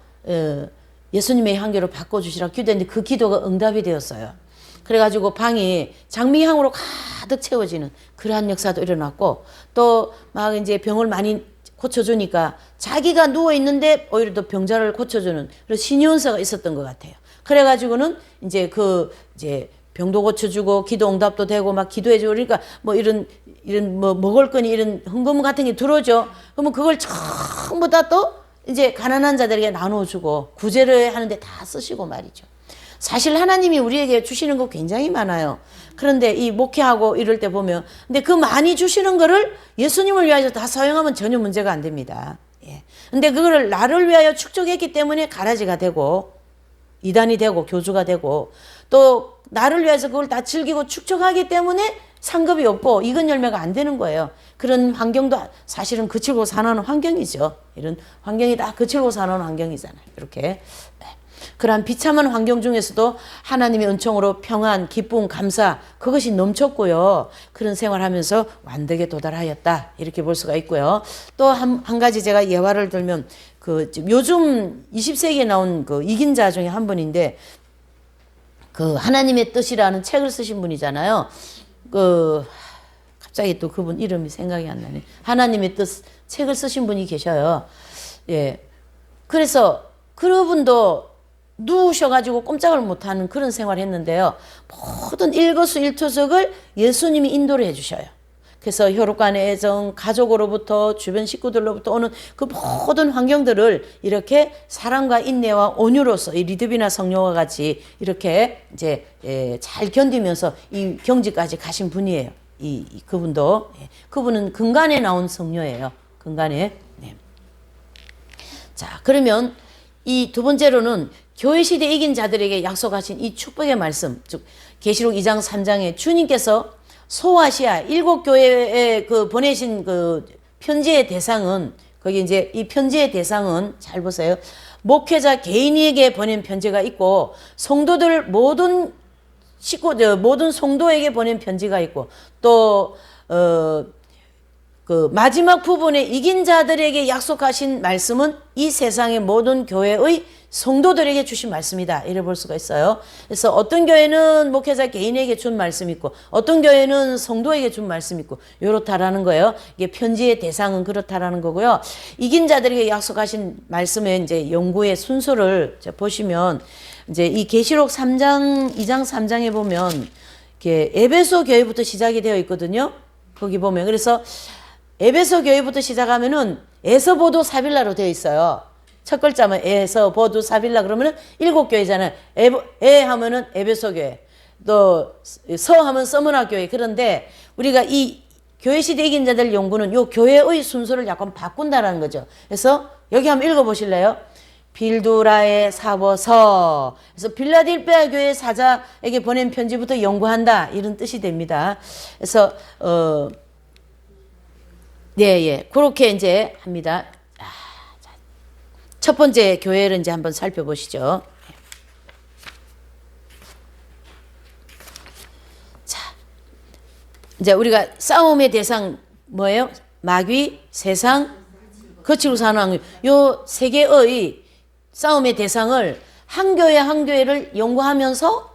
예수님의 향기로 바꿔주시라 기도했는데 그 기도가 응답이 되었어요. 그래가지고 방이 장미향으로 가득 채워지는 그러한 역사도 일어났고 또 막 이제 병을 많이 고쳐주니까 자기가 누워있는데 오히려 더 병자를 고쳐주는 그런 신유은사가 있었던 것 같아요. 그래가지고는 이제 이제 병도 고쳐주고 기도 응답도 되고 막 기도해주고 그러니까 뭐 이런 뭐 먹을 거니 이런 흥금 같은 게 들어오죠. 그러면 그걸 전부 다 또 이제 가난한 자들에게 나눠주고 구제를 하는데 다 쓰시고 말이죠. 사실 하나님이 우리에게 주시는 거 굉장히 많아요. 그런데 이 목회하고 이럴 때 보면 근데 그 많이 주시는 거를 예수님을 위하여 다 사용하면 전혀 문제가 안 됩니다. 예. 근데 그거를 나를 위하여 축적했기 때문에 가라지가 되고 이단이 되고 교주가 되고 또 나를 위해서 그걸 다 즐기고 축적하기 때문에 상급이 없고 익은 열매가 안 되는 거예요. 그런 환경도 사실은 그치고 사는 환경이죠. 이런 환경이 다 그치고 사는 환경이잖아요. 이렇게. 네. 그러한 비참한 환경 중에서도 하나님의 은총으로 평안, 기쁨, 감사 그것이 넘쳤고요. 그런 생활하면서 완덕에 도달하였다. 이렇게 볼 수가 있고요. 또 한 가지 제가 예화를 들면 요즘 20세기에 나온 이긴 자 중에 한 분인데, 하나님의 뜻이라는 책을 쓰신 분이잖아요. 갑자기 또 그분 이름이 생각이 안 나네. 하나님의 뜻 책을 쓰신 분이 계셔요. 예. 그래서 그분도 누우셔가지고 꼼짝을 못하는 그런 생활을 했는데요. 모든 일거수일투족을 예수님이 인도를 해주셔요. 그래서 혈육 간의 애정, 가족으로부터 주변 식구들로부터 오는 그 모든 환경들을 이렇게 사랑과 인내와 온유로서 이 리드비나 성령과 같이 이렇게 이제 잘 견디면서 이 경지까지 가신 분이에요. 그분도. 그분은 근간에 나온 성녀예요. 근간에. 네. 자, 그러면 이 두 번째로는 교회 시대 이긴 자들에게 약속하신 이 축복의 말씀, 즉 계시록 2장 3장에 주님께서 소아시아 7교회에 보내신 편지의 대상은, 거기 이제 이 편지의 대상은 잘 보세요. 목회자 개인에게 보낸 편지가 있고, 성도들 모든 성도에게 보낸 편지가 있고, 또 마지막 부분에 이긴 자들에게 약속하신 말씀은 이 세상의 모든 교회의 성도들에게 주신 말씀이다. 이래 볼 수가 있어요. 그래서 어떤 교회는 목회자 개인에게 준 말씀이 있고, 어떤 교회는 성도에게 준 말씀이 있고, 이렇다라는 거예요. 이게 편지의 대상은 그렇다라는 거고요. 이긴 자들에게 약속하신 말씀의 이제 연구의 순서를 보시면, 이제 이 계시록 3장, 2장 3장에 보면, 이렇게 에베소 교회부터 시작이 되어 있거든요. 거기 보면. 그래서 에베소 교회부터 시작하면은 에서보도 사빌라로 되어 있어요. 첫 글자면 에서 보두 사빌라 그러면은 7교회잖아요. 에 하면은 에베소 교회, 또 서 하면 서머나 교회. 그런데 우리가 이 교회 시대 이긴 자들 연구는 요 교회의 순서를 약간 바꾼다라는 거죠. 그래서 여기 한번 읽어보실래요? 빌두라의 사보서. 그래서 빌라델피아 교회 사자에게 보낸 편지부터 연구한다, 이런 뜻이 됩니다. 그래서 네, 그렇게 이제 합니다. 첫 번째 교회를 이제 한번 살펴보시죠. 자, 이제 우리가 싸움의 대상 뭐예요? 마귀, 세상, 거칠고 사는 왕. 요 세 개의 싸움의 대상을 한 교회 한 교회를 연구하면서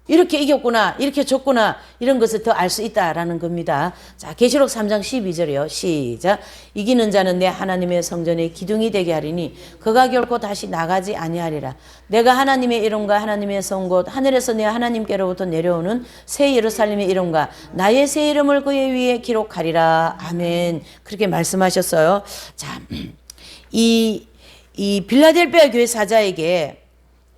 이렇게 이겼구나, 이렇게 졌구나, 이런 것을 더 알 수 있다라는 겁니다. 자, 계시록 3장 12절이요. 시작. 이기는 자는 내 하나님의 성전의 기둥이 되게 하리니 그가 결코 다시 나가지 아니하리라. 내가 하나님의 이름과 하나님의 성 곧 하늘에서 내 하나님께로부터 내려오는 새 예루살렘의 이름과 나의 새 이름을 그의 위에 기록하리라. 아멘. 그렇게 말씀하셨어요. 자, 이 빌라델피아 교회 사자에게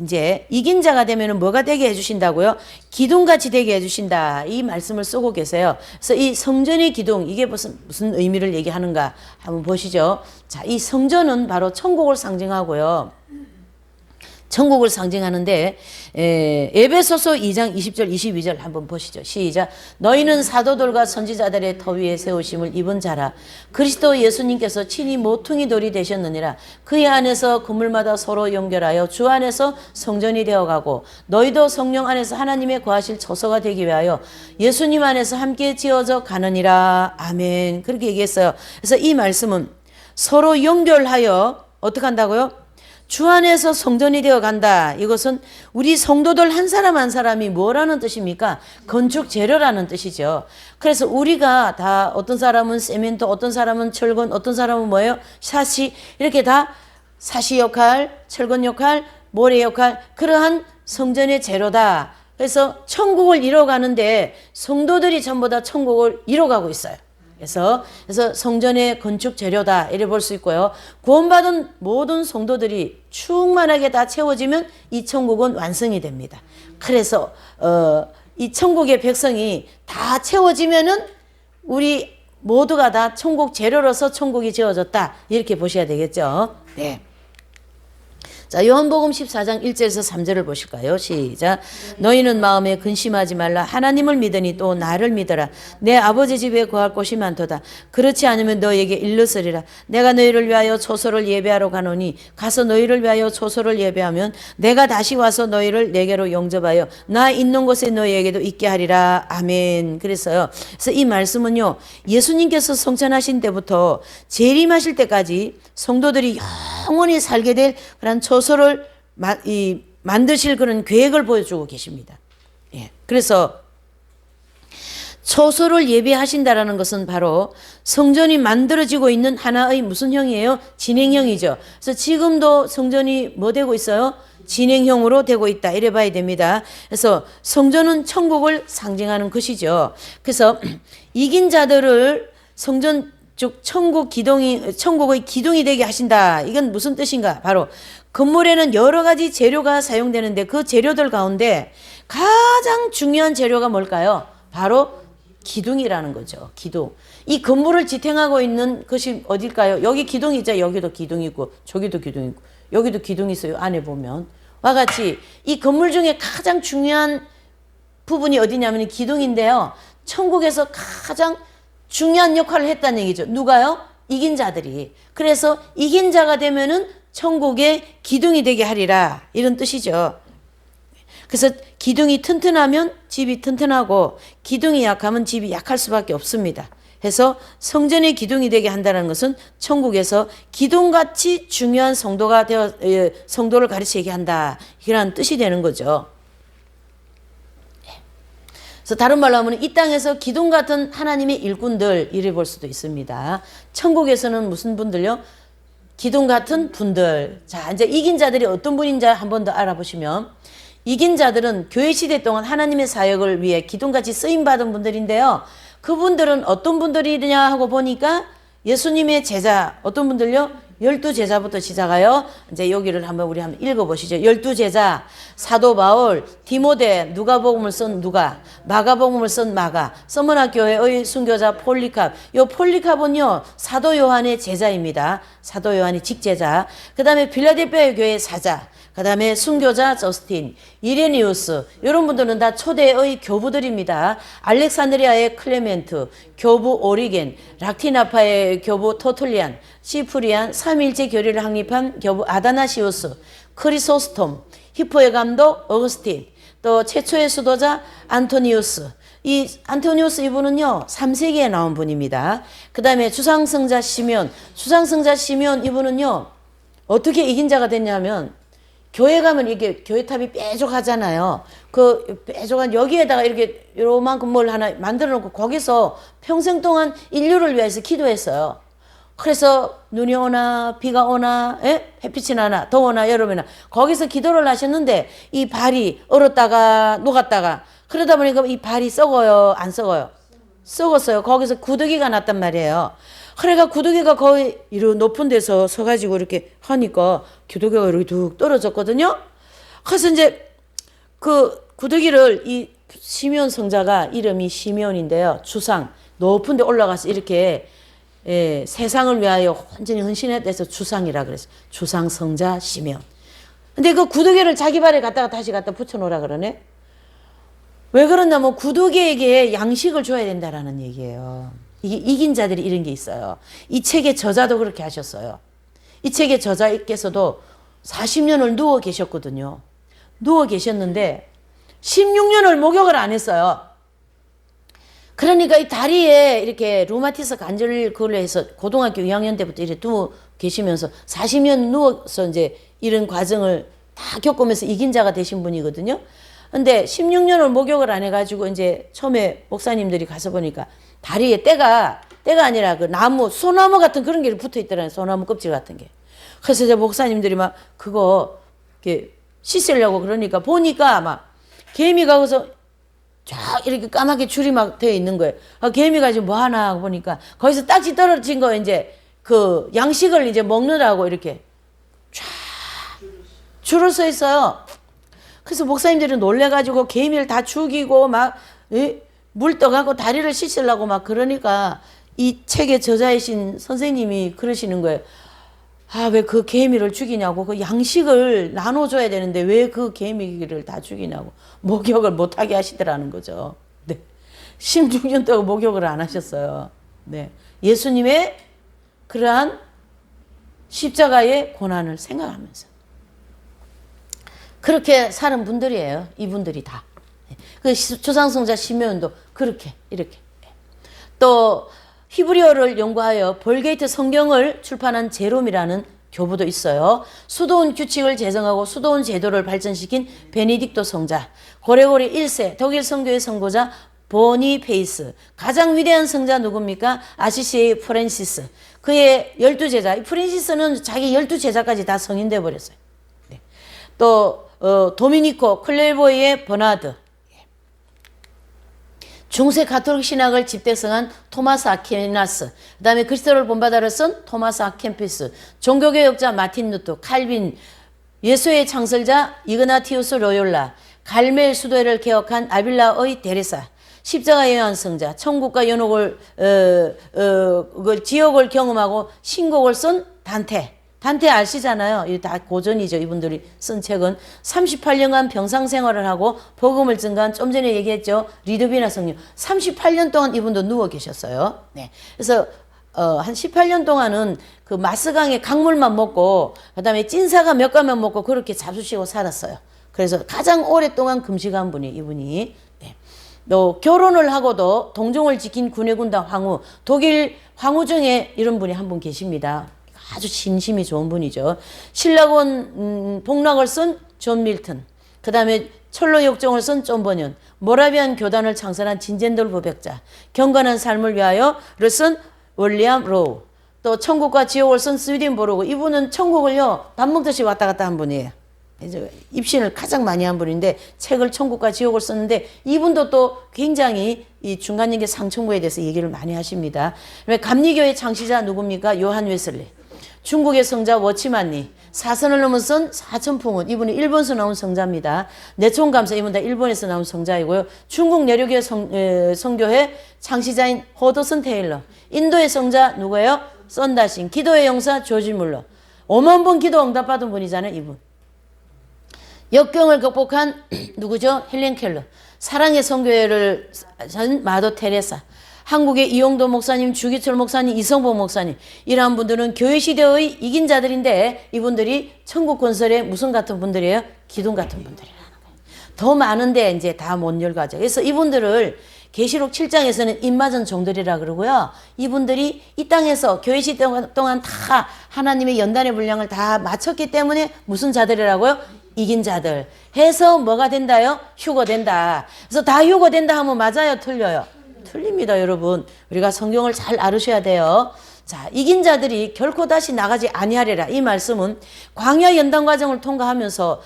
이제 이긴 자가 되면은 뭐가 되게 해주신다고요? 기둥같이 되게 해주신다, 이 말씀을 쓰고 계세요. 그래서 이 성전의 기둥, 이게 무슨 의미를 얘기하는가 한번 보시죠. 자, 이 성전은 바로 천국을 상징하고요. 천국을 상징하는데, 에베소서 2장 20절 22절 한번 보시죠. 시작. 너희는 사도들과 선지자들의 터 위에 세우심을 입은 자라. 그리스도 예수님께서 친히 모퉁이 돌이 되셨느니라. 그의 안에서 건물마다 서로 연결하여 주 안에서 성전이 되어가고, 너희도 성령 안에서 하나님의 거하실 처소가 되기 위하여 예수님 안에서 함께 지어져 가느니라. 아멘. 그렇게 얘기했어요. 그래서 이 말씀은 서로 연결하여 어떻게 한다고요? 주 안에서 성전이 되어 간다. 이것은 우리 성도들 한 사람 한 사람이 뭐라는 뜻입니까? 건축 재료라는 뜻이죠. 그래서 우리가 다, 어떤 사람은 세멘트, 어떤 사람은 철근, 어떤 사람은 뭐예요? 샤시, 이렇게 다 사시 역할, 철근 역할, 모래 역할, 그러한 성전의 재료다. 그래서 천국을 이뤄가는데 성도들이 전부 다 천국을 이뤄가고 있어요. 그래서 성전의 건축 재료다, 이래 볼 수 있고요. 구원받은 모든 성도들이 충만하게 다 채워지면 이 천국은 완성이 됩니다. 그래서 이 천국의 백성이 다 채워지면은 우리 모두가 다 천국 재료로서 천국이 지어졌다, 이렇게 보셔야 되겠죠. 네. 자, 요한복음 14장 1절에서 3절을 보실까요? 시작. 너희는 마음에 근심하지 말라. 하나님을 믿으니 또 나를 믿어라. 내 아버지 집에 거할 곳이 많도다. 그렇지 않으면 너희에게 일렀으리라. 내가 너희를 위하여 초소를 예배하러 가노니 가서 너희를 위하여 초소를 예배하면 내가 다시 와서 너희를 내게로 영접하여 나 있는 곳에 너희에게도 있게 하리라. 아멘. 그래서요. 그래서 이 말씀은요. 예수님께서 성천하신 때부터 재림하실 때까지 성도들이 영원히 살게 될 그런 초소를 만드실 그런 계획을 보여주고 계십니다. 예. 그래서 초소를 예배하신다라는 것은 바로 성전이 만들어지고 있는 하나의 무슨 형이에요? 진행형이죠. 그래서 지금도 성전이 뭐 되고 있어요? 진행형으로 되고 있다. 이래 봐야 됩니다. 그래서 성전은 천국을 상징하는 것이죠. 그래서 이긴 자들을 성전 즉 천국의 기둥이 되게 하신다. 이건 무슨 뜻인가? 바로 건물에는 여러 가지 재료가 사용되는데 그 재료들 가운데 가장 중요한 재료가 뭘까요? 바로 기둥이라는 거죠. 기둥. 이 건물을 지탱하고 있는 것이 어딜까요? 여기 기둥이 있죠. 여기도 기둥이 있고 저기도 기둥이 있고 여기도 기둥이 있어요. 안에 보면. 와 같이 이 건물 중에 가장 중요한 부분이 어디냐면 기둥인데요. 천국에서 가장 중요한 역할을 했다는 얘기죠. 누가요? 이긴 자들이. 그래서 이긴 자가 되면은 천국의 기둥이 되게 하리라. 이런 뜻이죠. 그래서 기둥이 튼튼하면 집이 튼튼하고 기둥이 약하면 집이 약할 수밖에 없습니다. 해서 성전의 기둥이 되게 한다는 것은 천국에서 기둥같이 중요한 성도를 가르쳐 얘기한다. 이런 뜻이 되는 거죠. 그래서 다른 말로 하면 이 땅에서 기둥 같은 하나님의 일꾼들 이래 볼 수도 있습니다. 천국에서는 무슨 분들요? 기둥 같은 분들. 자, 이제 이긴 자들이 어떤 분인지 한 번 더 알아보시면 이긴 자들은 교회 시대 동안 하나님의 사역을 위해 기둥같이 쓰임 받은 분들인데요. 그분들은 어떤 분들이냐 하고 보니까 예수님의 제자 어떤 분들요? 12제자부터 시작하여 이제 여기를 우리 한번 읽어보시죠. 12제자, 사도 바울, 디모데, 누가복음을 쓴 누가, 마가복음을 쓴 마가, 서머나 교회의 순교자 폴리캅. 요 폴리캅은요 사도 요한의 제자입니다. 사도 요한의 직제자. 그 다음에 빌라델피아 교회의 사자. 그 다음에 순교자 저스틴, 이레니우스 이런 분들은 다 초대의 교부들입니다. 알렉산드리아의 클레멘트, 교부 오리겐, 락티나파의 교부 토틀리안, 시프리안, 삼일체 교리를 확립한 교부 아다나시우스, 크리소스톰, 히포의 감독 어거스틴, 또 최초의 수도자 안토니우스. 이 안토니우스 이분은요 3세기에 나온 분입니다. 그 다음에 주상성자 시meon, 주상성자 시meon 이분은요 어떻게 이긴 자가 됐냐면 교회 가면 이게 교회탑이 뾰족하잖아요. 그 뾰족한 여기에다가 이렇게 요만큼 뭘 하나 만들어 놓고 거기서 평생 동안 인류를 위해서 기도했어요. 그래서 눈이 오나 비가 오나 햇빛이 나나 더우나 여름이나 거기서 기도를 하셨는데 이 발이 얼었다가 녹았다가 그러다 보니까 이 발이 썩어요? 안 썩어요? 썩었어요. 거기서 구더기가 났단 말이에요. 그래가 구더기가 거의 이런 높은 데서 서가지고 이렇게 하니까 구더기가 이렇게 툭 떨어졌거든요. 그래서 이제 그 구더기를 이 시meon 성자가 이름이 시meon인데요. 주상 높은 데 올라가서 이렇게 세상을 위하여 완전히 헌신했대서 주상이라 그랬어요. 주상 성자 시meon. 근데 그 구더기를 자기 발에 갖다가 다시 갖다 붙여놓으라 그러네. 왜 그러냐면 구더기에게 양식을 줘야 된다라는 얘기예요. 이게 이긴 자들이 이런 게 있어요. 이 책의 저자도 그렇게 하셨어요. 이 책의 저자께서도 40년을 누워 계셨거든요. 누워 계셨는데 16년을 목욕을 안 했어요. 그러니까 이 다리에 이렇게 루마티스 관절 그걸로 해서 고등학교 2학년 때부터 이렇게 누워 계시면서 40년 누워서 이제 이런 과정을 다 겪으면서 이긴 자가 되신 분이거든요. 근데 16년을 목욕을 안 해가지고 이제 처음에 목사님들이 가서 보니까 다리에 때가 아니라 그 나무, 소나무 같은 그런 게 붙어 있더라고요. 소나무 껍질 같은 게. 그래서 이제 목사님들이 막 그거 이렇게 씻으려고 그러니까 보니까 막 개미가 거기서 쫙 이렇게 까맣게 줄이 막 되어 있는 거예요. 개미가 지금 뭐 하나 하고 보니까 거기서 딱지 떨어진 거 이제 그 양식을 이제 먹느라고 이렇게 쫙 줄을 서 있어요. 그래서 목사님들이 놀래가지고 개미를 다 죽이고 막 물 떠가고 다리를 씻으려고 막 그러니까 이 책의 저자이신 선생님이 그러시는 거예요. 아, 왜 그 개미를 죽이냐고. 그 양식을 나눠줘야 되는데 왜 그 개미를 다 죽이냐고. 목욕을 못하게 하시더라는 거죠. 네. 16년 동안 목욕을 안 하셨어요. 네. 예수님의 그러한 십자가의 고난을 생각하면서. 그렇게 사는 분들이에요. 이분들이 다. 그 조상성자 시me온도 그렇게 이렇게. 또 히브리어를 연구하여 볼게이트 성경을 출판한 제롬이라는 교부도 있어요. 수도원 규칙을 제정하고 수도원 제도를 발전시킨 베네딕토 성자, 고레고리 1세 독일 성교의 선고자 보니페이스, 가장 위대한 성자 누굽니까? 아시시의 프란시스. 그의 12제자. 이 프란시스는 자기 12제자까지 다 성인 돼 버렸어요. 네. 또 도미니코 클레보이의 버나드, 중세 가톨릭 신학을 집대성한 토마스 아퀴나스, 그 다음에 그리스도를 본받아를 쓴 토마스 아켄피스, 종교개혁자 마틴 루터, 칼빈, 예수의 창설자 이그나티우스 로욜라, 갈멜 수도회를 개혁한 아빌라의 데레사, 십자가의 요한성자, 천국과 연옥을 지옥을 경험하고 신곡을 쓴 단테. 단테 아시잖아요. 이 다 고전이죠. 이분들이 쓴 책은 38년간 병상 생활을 하고 복음을 증가한, 좀 전에 얘기했죠. 리드비나 성령. 38년 동안 이분도 누워 계셨어요. 네. 그래서 한 18년 동안은 그 마스강의 강물만 먹고 그다음에 찐사가 몇 가면 먹고 그렇게 잡수시고 살았어요. 그래서 가장 오랫동안 금식한 분이 이분이. 네. 또 결혼을 하고도 동정을 지킨 군의군단 황후, 독일 황후 중에 이런 분이 한 분 계십니다. 아주 진심이 좋은 분이죠. 신라곤 복락을 쓴 존 밀턴, 그 다음에 철로 역정을 쓴 존 버년, 모라비안 교단을 창설한 진젠돌 부백자, 경건한 삶을 위하여를 쓴 윌리엄 로우, 또 천국과 지옥을 쓴 스위덴보르그. 이분은 천국을요 밥 먹듯이 왔다 갔다 한 분이에요. 입신을 가장 많이 한 분인데 책을 천국과 지옥을 썼는데 이분도 또 굉장히 이 중간연계 상천부에 대해서 얘기를 많이 하십니다. 감리교의 창시자 누굽니까? 요한 웨슬리. 중국의 성자 워치만니, 사선을 넘은 선 사천풍은, 이분이 일본에서 나온 성자입니다. 내촌감사, 이분 다 일본에서 나온 성자이고요. 중국 내륙의 성교회 창시자인 허더슨 테일러, 인도의 성자 누구예요? 썬다신, 기도의 용사 조지 물러. 5만 번 기도 응답받은 분이잖아요. 이분. 역경을 극복한 누구죠? 헬렌 켈러. 사랑의 성교회를 전 마더 테레사. 한국의 이용도 목사님, 주기철 목사님, 이성보 목사님, 이러한 분들은 교회 시대의 이긴 자들인데 이분들이 천국 건설의 무슨 같은 분들이에요? 기둥 같은 분들이라는 거예요. 더 많은데 이제 다 못 열가죠. 그래서 이분들을 계시록 7장에서는 입맞은 종들이라 그러고요. 이분들이 이 땅에서 교회 시대 동안 다 하나님의 연단의 분량을 다 마쳤기 때문에 무슨 자들이라고요? 이긴 자들. 해서 뭐가 된다요? 휴거된다. 그래서 다 휴거된다 하면 맞아요? 틀려요? 틀립니다, 여러분. 우리가 성경을 잘 알으셔야 돼요. 자, 이긴 자들이 결코 다시 나가지 아니하리라. 이 말씀은 광야 연단 과정을 통과하면서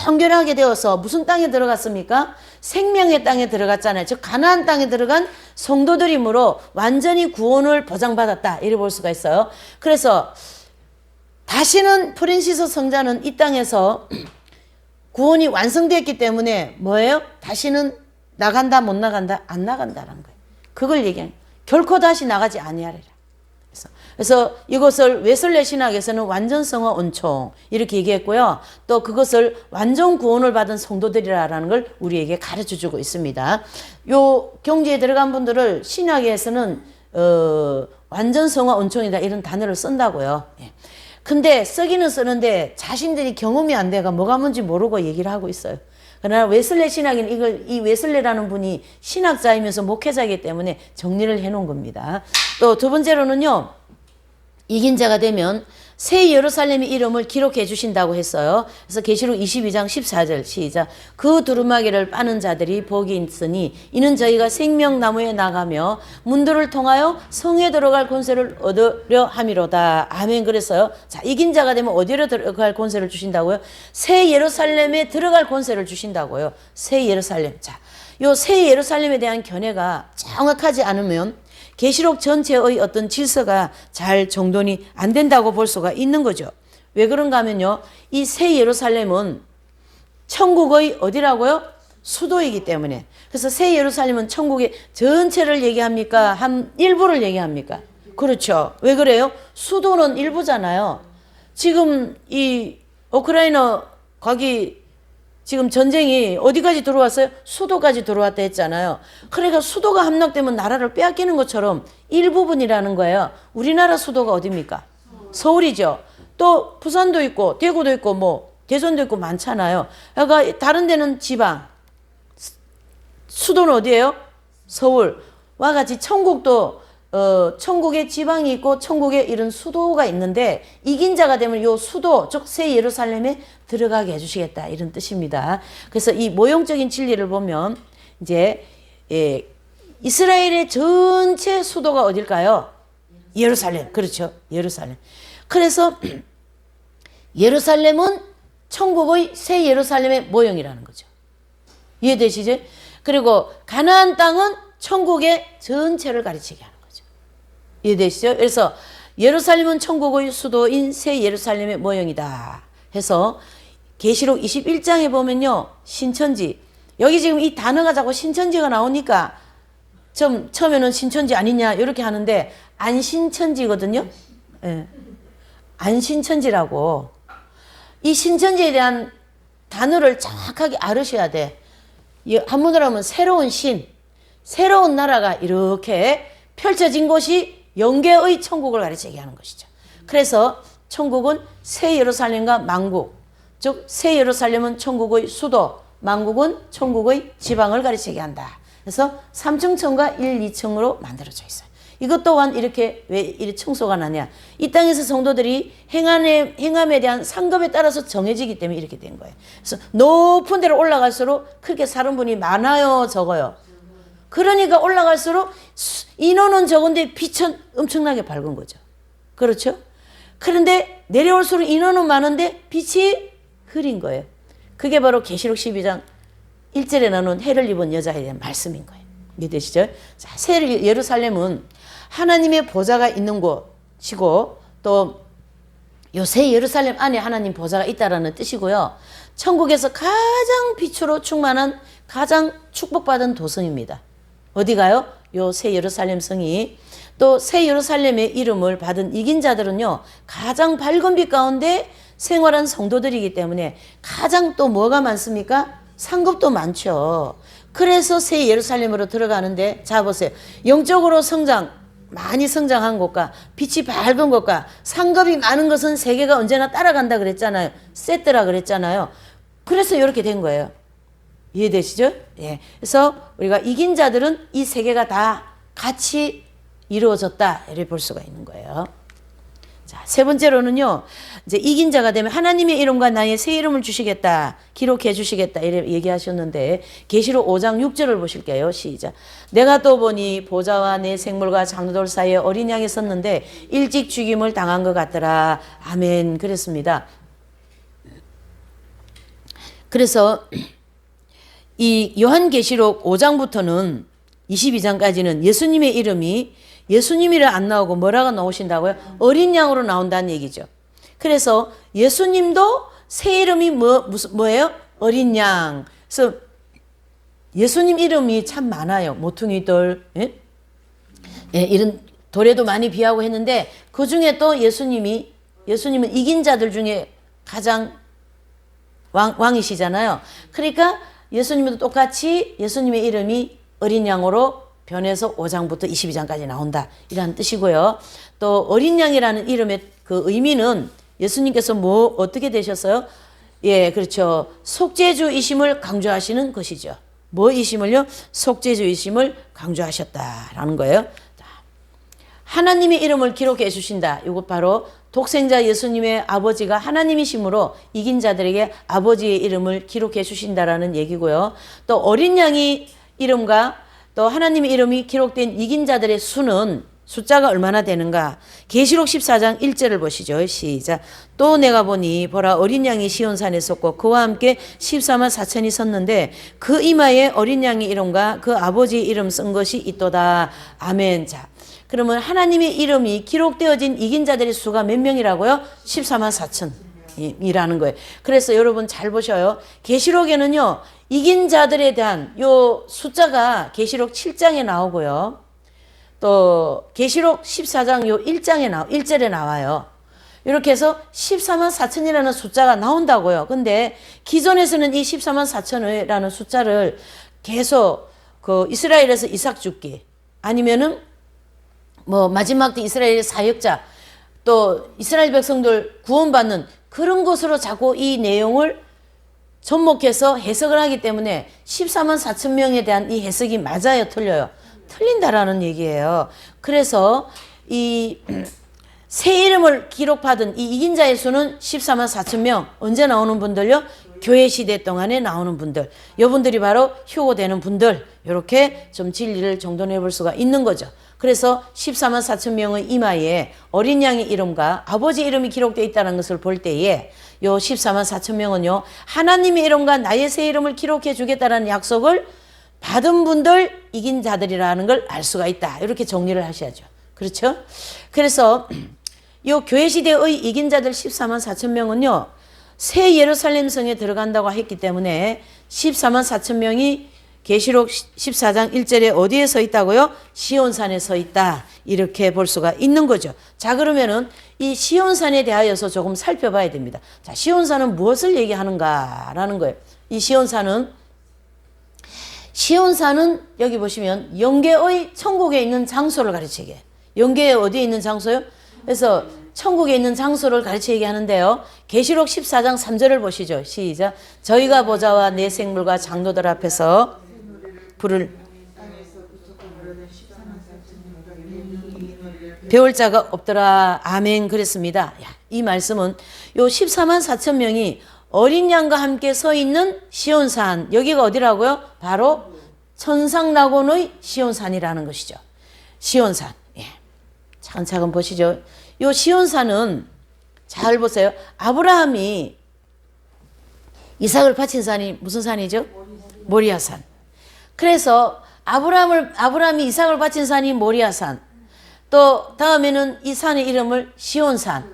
정결하게 되어서 무슨 땅에 들어갔습니까? 생명의 땅에 들어갔잖아요. 즉 가나안 땅에 들어간 성도들이므로 완전히 구원을 보장받았다. 이래 볼 수가 있어요. 그래서 다시는 프란시스 성자는 이 땅에서 구원이 완성됐기 때문에 뭐예요? 다시는 나간다 못 나간다? 안 나간다라는 거예요. 그걸 얘기해요. 결코 다시 나가지 아니하리라. 그래서 이것을 웨슬레 신학에서는 완전성화 온총 이렇게 얘기했고요. 또 그것을 완전 구원을 받은 성도들이라는 걸 우리에게 가르쳐주고 있습니다. 요 경지에 들어간 분들을 신학에서는 완전성화 온총이다 이런 단어를 쓴다고요. 예. 근데 쓰기는 쓰는데 자신들이 경험이 안 돼가 뭐가 뭔지 모르고 얘기를 하고 있어요. 그러나 웨슬레 신학인 이 웨슬레라는 분이 신학자이면서 목회자이기 때문에 정리를 해놓은 겁니다. 또 두 번째로는요. 이긴 자가 되면 새 예루살렘의 이름을 기록해 주신다고 했어요. 그래서 계시록 22장 14절 시작. 그 두루마기를 빠는 자들이 복이 있으니 이는 저희가 생명나무에 나가며 문들을 통하여 성에 들어갈 권세를 얻으려 함이로다. 아멘. 그래서요. 자, 이긴 자가 되면 어디로 들어갈 권세를 주신다고요? 새 예루살렘에 들어갈 권세를 주신다고요. 새 예루살렘. 자, 요 새 예루살렘에 대한 견해가 정확하지 않으면 계시록 전체의 어떤 질서가 잘 정돈이 안 된다고 볼 수가 있는 거죠. 왜 그런가 하면요. 이 새 예루살렘은 천국의 어디라고요? 수도이기 때문에. 그래서 새 예루살렘은 천국의 전체를 얘기합니까? 한 일부를 얘기합니까? 그렇죠. 왜 그래요? 수도는 일부잖아요. 지금 이 우크라이나 거기 지금 전쟁이 어디까지 들어왔어요? 수도까지 들어왔다 했잖아요. 그러니까 수도가 함락되면 나라를 빼앗기는 것처럼 일부분이라는 거예요. 우리나라 수도가 어디입니까? 서울이죠. 또 부산도 있고 대구도 있고 뭐 대전도 있고 많잖아요. 그러니까 다른 데는 지방, 수도는 어디예요? 서울과 같이 천국도 천국에 지방이 있고 천국에 이런 수도가 있는데 이긴 자가 되면 요 수도 즉 새 예루살렘에 들어가게 해주시겠다 이런 뜻입니다. 그래서 이 모형적인 진리를 보면 이제 이스라엘의 전체 수도가 어딜까요? 예루살렘. 그렇죠. 예루살렘. 그래서 예루살렘은 천국의 새 예루살렘의 모형이라는 거죠. 이해되시죠? 그리고 가나안 땅은 천국의 전체를 가르치게 하는 거죠. 이해되시죠? 그래서 예루살렘은 천국의 수도인 새 예루살렘의 모형이다 해서 계시록 21장에 보면요. 신천지. 여기 지금 이 단어가 자꾸 신천지가 나오니까 좀 처음에는 신천지 아니냐 이렇게 하는데 안신천지거든요. 예. 안신천지라고. 이 신천지에 대한 단어를 정확하게 알으셔야 돼. 한문으로 하면 새로운 신, 새로운 나라가 이렇게 펼쳐진 곳이 영계의 천국을 가르치게 하는 것이죠. 그래서 천국은 새 예루살렘과 만국, 즉 새 예루살렘은 천국의 수도, 만국은 천국의 지방을 가르치게 한다. 그래서 3층 천과 1, 2층으로 만들어져 있어요. 이것 또한 이렇게 왜 이렇게 청소가 나냐? 이 땅에서 성도들이 행함에 대한 상급에 따라서 정해지기 때문에 이렇게 된 거예요. 그래서 높은 데로 올라갈수록 그렇게 사는 분이 많아요, 적어요? 그러니까 올라갈수록 인원은 적은데 빛은 엄청나게 밝은 거죠. 그렇죠? 그런데 내려올수록 인원은 많은데 빛이 흐린 거예요. 그게 바로 계시록 12장 1절에 나눈 해를 입은 여자에 대한 말씀인 거예요. 이해되시죠? 자, 새 예루살렘은 하나님의 보좌가 있는 곳이고 또 요 새 예루살렘 안에 하나님 보좌가 있다라는 뜻이고요. 천국에서 가장 빛으로 충만한 가장 축복받은 도성입니다. 어디가요? 요 새 예루살렘 성이. 또 새 예루살렘의 이름을 받은 이긴 자들은요. 가장 밝은 빛 가운데 생활한 성도들이기 때문에 가장 또 뭐가 많습니까? 상급도 많죠. 그래서 새 예루살렘으로 들어가는데 자 보세요. 영적으로 많이 성장한 곳과 빛이 밝은 곳과 상급이 많은 것은 세계가 언제나 따라간다 그랬잖아요. 세트라 그랬잖아요. 그래서 이렇게 된 거예요. 이해되시죠? 예. 그래서 우리가 이긴 자들은 이 세 개가 다 같이 이루어졌다. 이렇게 볼 수가 있는 거예요. 자, 세 번째로는요. 이제 이긴 자가 되면 하나님의 이름과 나의 새 이름을 주시겠다. 기록해 주시겠다. 이렇게 얘기하셨는데 계시록 5장 6절을 보실게요. 시작. 내가 또 보니 보좌와 내 생물과 장로들 사이에 어린 양이 섰는데 일찍 죽임을 당한 것 같더라. 아멘. 그랬습니다. 그래서 이 요한계시록 5장부터는 22장까지는 예수님의 이름이 예수님이라 안 나오고 뭐라고 나오신다고요? 어린 양으로 나온다는 얘기죠. 그래서 예수님도 새 이름이 뭐예요? 어린 양. 그래서 예수님 이름이 참 많아요. 모퉁이돌, 예? 예, 이런 돌에도 많이 비하고 했는데 그 중에 또 예수님은 이긴 자들 중에 가장 왕이시잖아요. 그러니까 예수님도 똑같이 예수님의 이름이 어린 양으로 변해서 5장부터 22장까지 나온다. 이라는 뜻이고요. 또 어린 양이라는 이름의 그 의미는 예수님께서 어떻게 되셨어요? 예, 그렇죠. 속죄주이심을 강조하시는 것이죠. 뭐이심을요? 속죄주이심을 강조하셨다라는 거예요. 하나님의 이름을 기록해 주신다. 이것 바로 독생자 예수님의 아버지가 하나님이심으로 이긴 자들에게 아버지의 이름을 기록해 주신다라는 얘기고요. 또 어린 양이 이름과 또 하나님의 이름이 기록된 이긴 자들의 수는 숫자가 얼마나 되는가? 계시록 14장 1절을 보시죠. 시작. 또 내가 보니 보라 어린 양이 시온산에 섰고 그와 함께 14만 4천이 섰는데 그 이마에 어린 양의 이름과 그 아버지의 이름 쓴 것이 있도다. 아멘. 자, 그러면 하나님의 이름이 기록되어진 이긴 자들의 수가 몇 명이라고요? 14만 4천이라는 거예요. 그래서 여러분 잘 보셔요. 계시록에는요. 이긴 자들에 대한 요 숫자가 계시록 7장에 나오고요. 또 계시록 14장 요 1절에 나와요. 이렇게 해서 14만 4천이라는 숫자가 나온다고요. 근데 기존에서는 이 14만 4천이라는 숫자를 계속 그 이스라엘에서 이삭 죽기 아니면은 뭐 마지막 때 이스라엘의 사역자 또 이스라엘 백성들 구원받는 그런 것으로 자꾸 이 내용을 접목해서 해석을 하기 때문에 14만 4천 명에 대한 이 해석이 맞아요, 틀려요? 틀린다라는 얘기예요. 그래서 이 새 이름을 기록받은 이 이긴 자의 수는 14만 4천 명. 언제 나오는 분들요? 교회 시대 동안에 나오는 분들. 이분들이 바로 휴고되는 분들. 이렇게 좀 진리를 정돈해 볼 수가 있는 거죠. 그래서 14만 4천 명의 이마에 어린 양의 이름과 아버지 이름이 기록되어 있다는 것을 볼 때에 요 14만 4천 명은요, 하나님의 이름과 나의 새 이름을 기록해 주겠다는 약속을 받은 분들, 이긴 자들이라는 걸 알 수가 있다. 이렇게 정리를 하셔야죠. 그렇죠? 그래서 요 교회 시대의 이긴 자들 14만 4천 명은요, 새 예루살렘 성에 들어간다고 했기 때문에 14만 4천 명이 계시록 14장 1절에 어디에 서 있다고요? 시온산에 서 있다. 이렇게 볼 수가 있는 거죠. 자, 그러면은 이 시온산에 대하여서 조금 살펴봐야 됩니다. 자, 시온산은 무엇을 얘기하는가라는 거예요. 이 시온산은 여기 보시면 영계의 천국에 있는 장소를 가르치게. 영계에 어디에 있는 장소요? 그래서 천국에 있는 장소를 가르치게 하는데요. 계시록 14장 3절을 보시죠. 시작. 저희가 보좌와 내 생물과 장로들 앞에서 불을 배울 자가 없더라. 아멘. 그랬습니다. 야, 이 말씀은 요 14만 4천 명이 어린 양과 함께 서 있는 시온산. 여기가 어디라고요? 바로 천상낙원의 시온산이라는 것이죠. 시온산. 예. 차근차근 보시죠. 요 시온산은 잘 보세요. 아브라함이 이삭을 바친 산이 무슨 산이죠? 모리아산. 그래서 아브라함이 이삭을 바친 산이 모리아산. 또 다음에는 이 산의 이름을 시온산.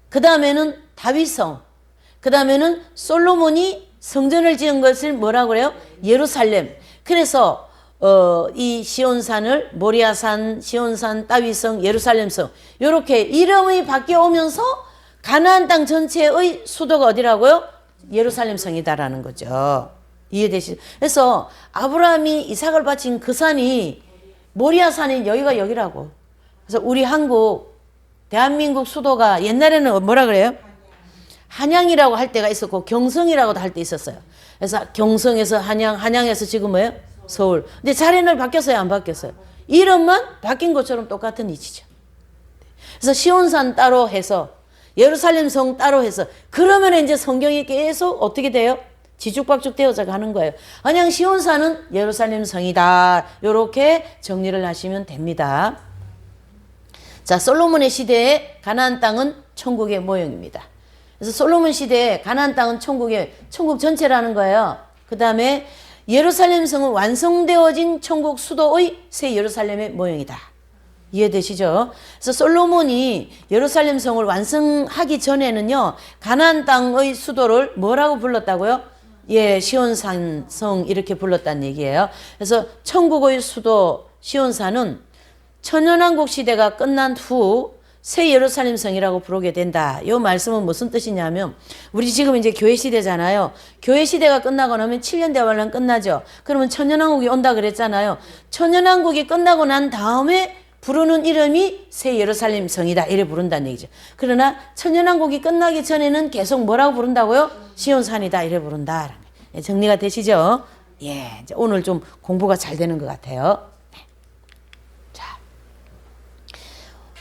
그 다음에는 다윗성. 그 다음에는 솔로몬이 성전을 지은 것을 뭐라고 그래요? 예루살렘. 그래서 이 시온산을 모리아산, 시온산, 다윗성, 예루살렘성 이렇게 이름이 바뀌어 오면서 가나안 땅 전체의 수도가 어디라고요? 예루살렘성이다라는 거죠. 이해되시죠? 그래서 아브라함이 이삭을 바친 그 산이 모리아산인 여기가 여기라고. 그래서 우리 한국 대한민국 수도가 옛날에는 뭐라 그래요? 한양이라고 할 때가 있었고 경성이라고도 할 때 있었어요. 그래서 경성에서 한양, 한양에서 지금 뭐예요? 서울. 근데 자리는 바뀌었어요? 안 바뀌었어요? 이름만 바뀐 것처럼 똑같은 위치죠. 그래서 시온산 따로 해서 예루살렘 성 따로 해서 그러면 이제 성경이 계속 어떻게 돼요? 지죽박죽 되어져 가는 거예요. 그냥 시온산은 예루살렘 성이다. 이렇게 정리를 하시면 됩니다. 자, 솔로몬의 시대에 가나안 땅은 천국의 모형입니다. 그래서 솔로몬 시대에 가나안 땅은 천국 전체라는 거예요. 그 다음에 예루살렘 성은 완성되어진 천국 수도의 새 예루살렘의 모형이다. 이해되시죠? 그래서 솔로몬이 예루살렘 성을 완성하기 전에는요, 가나안 땅의 수도를 뭐라고 불렀다고요? 예, 시온산 성 이렇게 불렀다는 얘기예요. 그래서 천국의 수도 시온산은 천연왕국 시대가 끝난 후 새 예루살렘 성이라고 부르게 된다. 이 말씀은 무슨 뜻이냐면 우리 지금 이제 교회 시대잖아요. 교회 시대가 끝나고 나면 7년 대환란 끝나죠. 그러면 천연왕국이 온다 그랬잖아요. 천연왕국이 끝나고 난 다음에 부르는 이름이 새 예루살렘 성이다. 이래 부른다는 얘기죠. 그러나 천연왕국이 끝나기 전에는 계속 뭐라고 부른다고요? 시온산이다. 이래 부른다. 정리가 되시죠? 예, 이제 오늘 좀 공부가 잘 되는 것 같아요.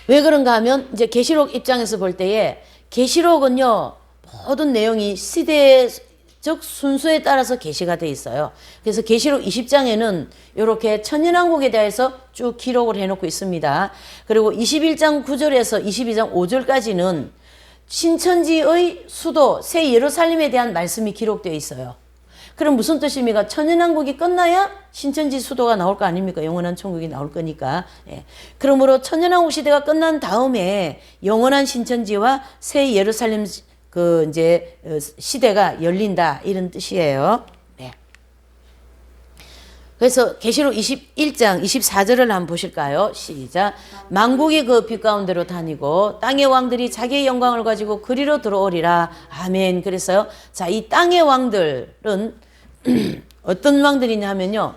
왜 그런가 하면 이제 계시록 입장에서 볼 때에 계시록은요 모든 내용이 시대적 순서에 따라서 계시가 돼 있어요. 그래서 계시록 20장에는 이렇게 천연왕국에 대해서 쭉 기록을 해놓고 있습니다. 그리고 21장 9절에서 22장 5절까지는 신천지의 수도 새 예루살렘에 대한 말씀이 기록되어 있어요. 그럼 무슨 뜻입니까? 천연왕국이 끝나야 신천지 수도가 나올 거 아닙니까? 영원한 천국이 나올 거니까. 예. 그러므로 천연왕국 시대가 끝난 다음에 영원한 신천지와 새 예루살렘 시대가 열린다 이런 뜻이에요. 네. 그래서 계시록 21장 24절을 한번 보실까요? 시작. 만국이 그 빛 가운데로 다니고 땅의 왕들이 자기의 영광을 가지고 그리로 들어오리라. 아멘. 그래서요. 자, 이 땅의 왕들은 어떤 왕들이냐 하면요.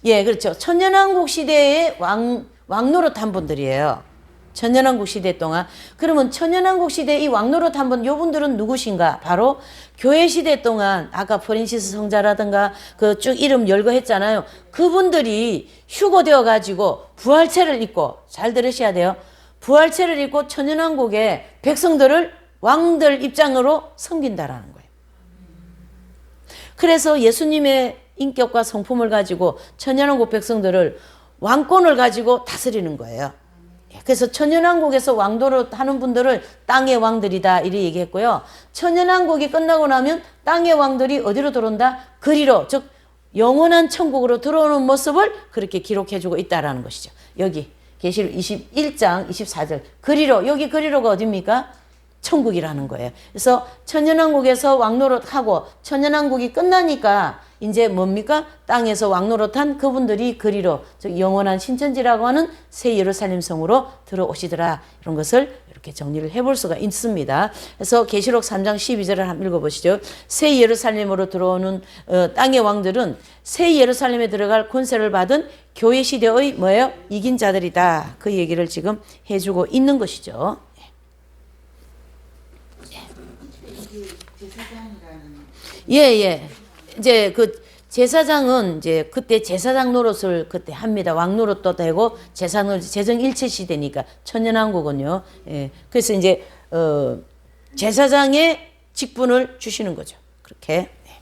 예, 그렇죠. 천년왕국 시대의 왕노릇한 분들이에요. 천년왕국 시대 동안. 그러면 천년왕국 시대 이 왕노릇 한 분, 요 분들은 누구신가? 바로 교회 시대 동안 아까 프란시스 성자라든가 그 쭉 이름 열거했잖아요. 그분들이 휴거되어 가지고 부활체를 입고, 잘 들으셔야 돼요. 부활체를 입고 천년왕국의 백성들을 왕들 입장으로 섬긴다라는 거예요. 그래서 예수님의 인격과 성품을 가지고 천년왕국 백성들을 왕권을 가지고 다스리는 거예요. 그래서 천년왕국에서 왕도를 하는 분들을 땅의 왕들이다 이렇게 얘기했고요. 천년왕국이 끝나고 나면 땅의 왕들이 어디로 들어온다? 그리로, 즉 영원한 천국으로 들어오는 모습을 그렇게 기록해주고 있다라는 것이죠. 여기 계시록 21장 24절 그리로, 여기 그리로가 어디입니까? 천국이라는 거예요. 그래서 천년왕국에서 왕노릇하고 천년왕국이 끝나니까 이제 뭡니까? 땅에서 왕노릇한 그분들이 그리로, 즉 영원한 신천지라고 하는 새 예루살렘 성으로 들어오시더라. 이런 것을 이렇게 정리를 해볼 수가 있습니다. 그래서 계시록 3장 12절을 한번 읽어보시죠. 새 예루살렘으로 들어오는 땅의 왕들은 새 예루살렘에 들어갈 권세를 받은 교회 시대의 뭐예요? 이긴 자들이다. 그 얘기를 지금 해주고 있는 것이죠. 예. 이제 그 제사장은 이제 그때 제사장 노릇을 그때 합니다. 왕 노릇도 되고 제사 노릇, 제정일체 시대니까 천년왕국은요. 예. 그래서 이제 제사장의 직분을 주시는 거죠. 그렇게. 네.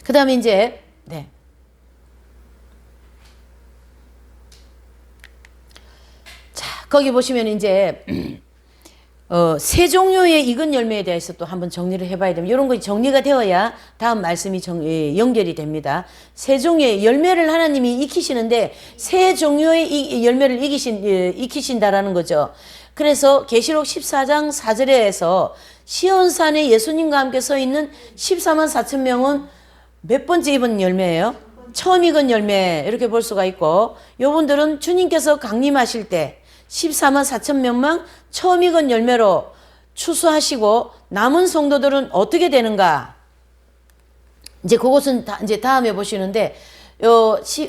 그다음에 이제 네. 거기 보시면 이제 세 종류의 익은 열매에 대해서 또 한번 정리를 해봐야 됩니다. 이런 거 정리가 되어야 다음 말씀이 연결이 됩니다. 세 종류의 열매를 하나님이 익히시는데 세 종류의 열매를 익히신다라는 거죠. 그래서 계시록 14장 4절에서 시온산에 예수님과 함께 서 있는 14만 4천 명은 몇 번째 입은 열매예요? 처음 익은 열매 이렇게 볼 수가 있고, 요분들은 주님께서 강림하실 때 14만 4천 명만 처음 익은 열매로 추수하시고 남은 성도들은 어떻게 되는가? 이제 그것은 이제 다음에 보시는데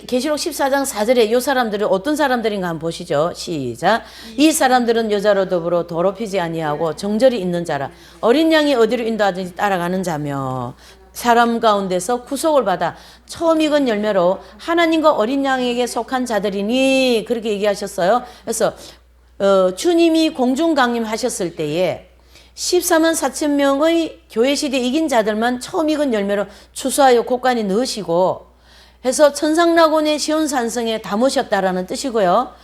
계시록 14장 4절에 요 사람들은 어떤 사람들인가 한번 보시죠. 시작. 이 사람들은 여자로 더불어 더럽히지 아니하고 정절이 있는 자라 어린 양이 어디로 인도하든지 따라가는 자며 사람 가운데서 구속을 받아 처음 익은 열매로 하나님과 어린 양에게 속한 자들이니 그렇게 얘기하셨어요. 그래서 주님이 공중 강림하셨을 때에 14만 4천 명의 교회 시대 이긴 자들만 처음 익은 열매로 추수하여 곳간에 넣으시고 해서 천상낙원의 시온산성에 담으셨다라는 뜻이고요.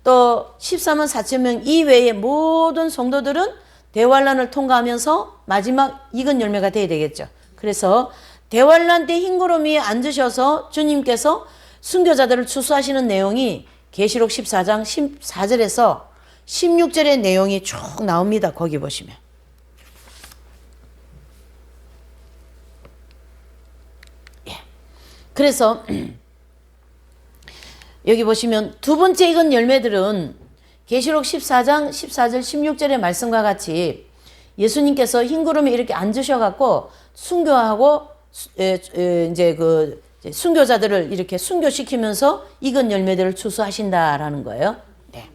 또 14만 4천 명 이외의 모든 성도들은 대환란을 통과하면서 마지막 익은 열매가 돼야 되겠죠. 그래서 대환란 때 흰구름 위에 앉으셔서 주님께서 순교자들을 추수하시는 내용이 계시록 14장 14절에서 16절의 내용이 쭉 나옵니다. 거기 보시면. 예. 그래서 여기 보시면 두 번째 익은 열매들은 계시록 14장 14절 16절의 말씀과 같이 예수님께서 흰구름에 이렇게 앉으셔갖고 순교하고 이제 그 순교자들을 이렇게 순교시키면서 익은 열매들을 추수하신다라는 거예요. 네.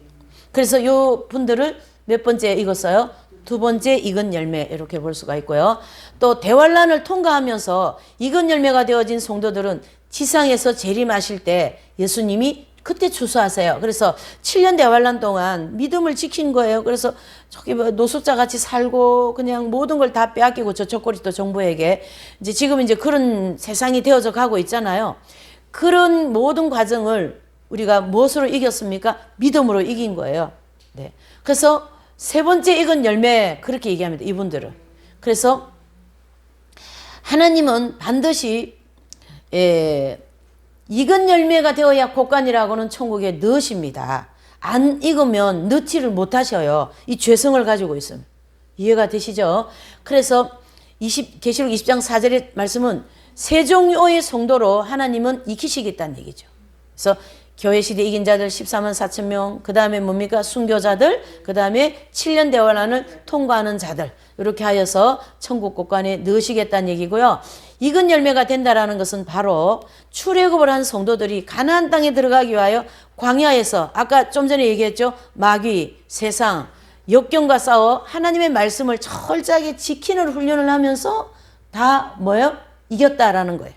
그래서 요 분들을 몇 번째 익었어요? 두 번째 익은 열매 이렇게 볼 수가 있고요. 또 대환란을 통과하면서 익은 열매가 되어진 성도들은 지상에서 재림하실 때 예수님이 그때 추수하세요. 그래서 7년 대환란 동안 믿음을 지킨 거예요. 그래서 저기 뭐 노숙자 같이 살고 그냥 모든 걸 다 빼앗기고 저쪽거리 또 정부에게 이제 지금 이제 그런 세상이 되어져 가고 있잖아요. 그런 모든 과정을 우리가 무엇으로 이겼습니까? 믿음으로 이긴 거예요. 네. 그래서 세 번째 익은 열매 그렇게 얘기합니다. 이분들은. 그래서 하나님은 반드시 익은 열매가 되어야 곳간이라고는 천국에 넣으십니다. 안 익으면 넣지를 못하셔요. 이 죄성을 가지고 있으면. 이해가 되시죠? 그래서 계시록 20장 4절의 말씀은 세 종류의 성도로 하나님은 익히시겠다는 얘기죠. 그래서 교회 시대 이긴 자들 14만 4천 명, 그 다음에 뭡니까? 순교자들, 그 다음에 7년 대환란을 통과하는 자들, 이렇게 하여서 천국 곳간에 넣으시겠다는 얘기고요. 익은 열매가 된다라는 것은 바로 출애굽을 한 성도들이 가나안 땅에 들어가기 위하여 광야에서 아까 좀 전에 얘기했죠. 마귀, 세상, 역경과 싸워 하나님의 말씀을 철저하게 지키는 훈련을 하면서 다 뭐예요? 이겼다라는 거예요.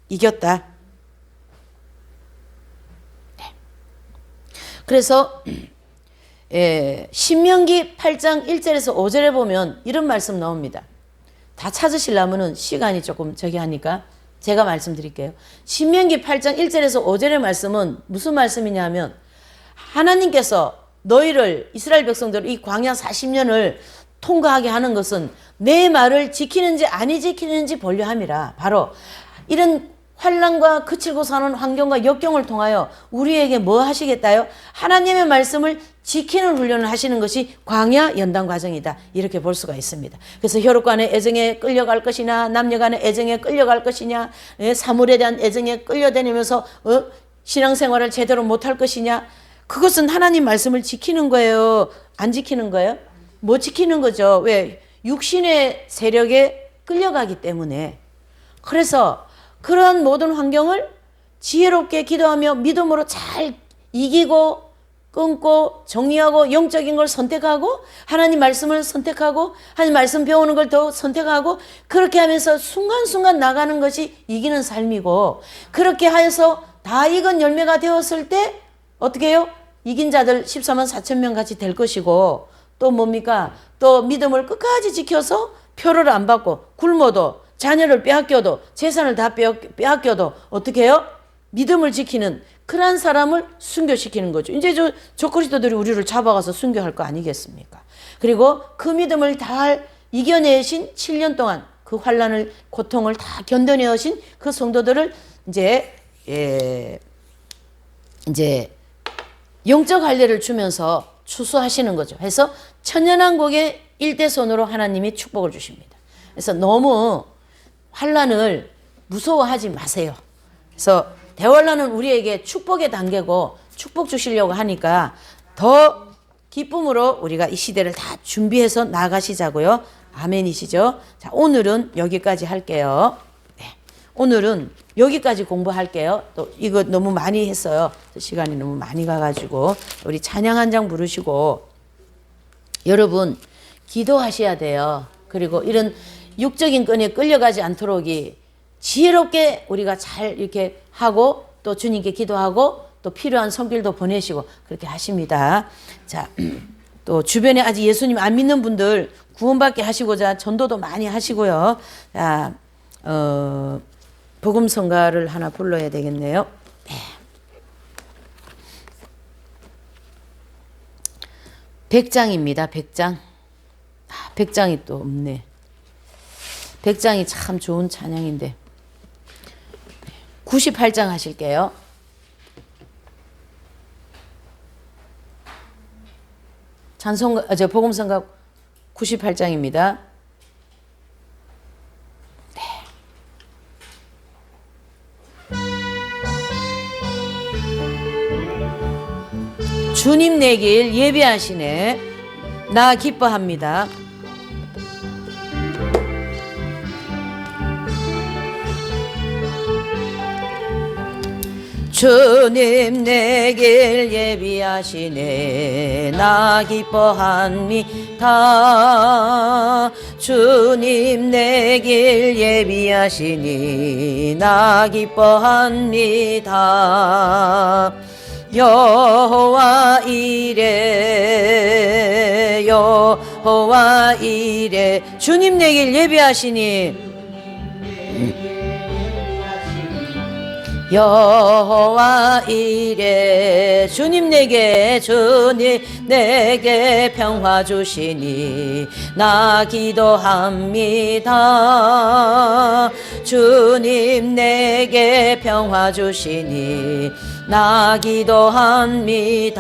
이겼다. 그래서 신명기 8장 1절에서 5절에 보면 이런 말씀 나옵니다. 다 찾으시려면 시간이 조금 저기 하니까 제가 말씀드릴게요. 신명기 8장 1절에서 5절의 말씀은 무슨 말씀이냐면 하나님께서 너희를 이스라엘 백성들을 이 광야 40년을 통과하게 하는 것은 내 말을 지키는지 아니 지키는지 보려 함이라. 바로 이런 환난과 그칠고 사는 환경과 역경을 통하여 우리에게 뭐 하시겠다요? 하나님의 말씀을 지키는 훈련을 하시는 것이 광야 연단 과정이다. 이렇게 볼 수가 있습니다. 그래서 혈육 간의 애정에 끌려갈 것이냐, 남녀 간의 애정에 끌려갈 것이냐, 사물에 대한 애정에 끌려다니면서 신앙생활을 제대로 못할 것이냐, 그것은 하나님 말씀을 지키는 거예요? 안 지키는 거예요? 못 지키는 거죠. 왜? 육신의 세력에 끌려가기 때문에. 그래서 그런 모든 환경을 지혜롭게 기도하며 믿음으로 잘 이기고 끊고 정리하고 영적인 걸 선택하고 하나님 말씀을 선택하고 하나님 말씀 배우는 걸 더 선택하고 그렇게 하면서 순간순간 나가는 것이 이기는 삶이고, 그렇게 하여서 다 익은 열매가 되었을 때 어떻게 해요? 이긴 자들 14만 4천 명 같이 될 것이고, 또 뭡니까? 또 믿음을 끝까지 지켜서 표를 안 받고 굶어도 자녀를 빼앗겨도 재산을 다 빼앗겨도 어떻게 해요? 믿음을 지키는 그런 사람을 순교시키는 거죠. 이제 저 그리스도들이 우리를 잡아가서 순교할 거 아니겠습니까? 그리고 그 믿음을 다 이겨내신 7년 동안 그 환난을 고통을 다 견뎌내신 그 성도들을 이제 영적 할례를 주면서 추수하시는 거죠. 해서 천년왕국의 일대손으로 하나님이 축복을 주십니다. 그래서 너무 환난을 무서워하지 마세요. 그래서 대환란은 우리에게 축복의 단계고 축복 주시려고 하니까 더 기쁨으로 우리가 이 시대를 다 준비해서 나가시자고요. 아멘이시죠? 자, 오늘은 여기까지 할게요. 네, 오늘은 여기까지 공부할게요. 또 이거 너무 많이 했어요. 시간이 너무 많이 가가지고 우리 찬양 한 장 부르시고 여러분 기도하셔야 돼요. 그리고 이런 육적인 끈에 끌려가지 않도록이 지혜롭게 우리가 잘 이렇게 하고 또 주님께 기도하고 또 필요한 손길도 보내시고 그렇게 하십니다. 자, 또 주변에 아직 예수님 안 믿는 분들 구원받게 하시고자 전도도 많이 하시고요. 자, 복음성가를 하나 불러야 되겠네요. 네. 100장입니다. 100장. 100장이 또 없네. 100장이 참 좋은 찬양인데 98장 하실게요. 복음성가 98장입니다. 네. 주님 내 길 예비하시네. 나 기뻐합니다. 주님 내 길 예비하시네. 나 기뻐합니다. 주님 내 길 예비하시니 나 기뻐합니다. 여호와 이레 여호와 이레 주님 내 길 예비하시니 여호와 이레 주님 내게 평화 주시니 나 기도합니다. 주님 내게 평화 주시니 나 기도합니다.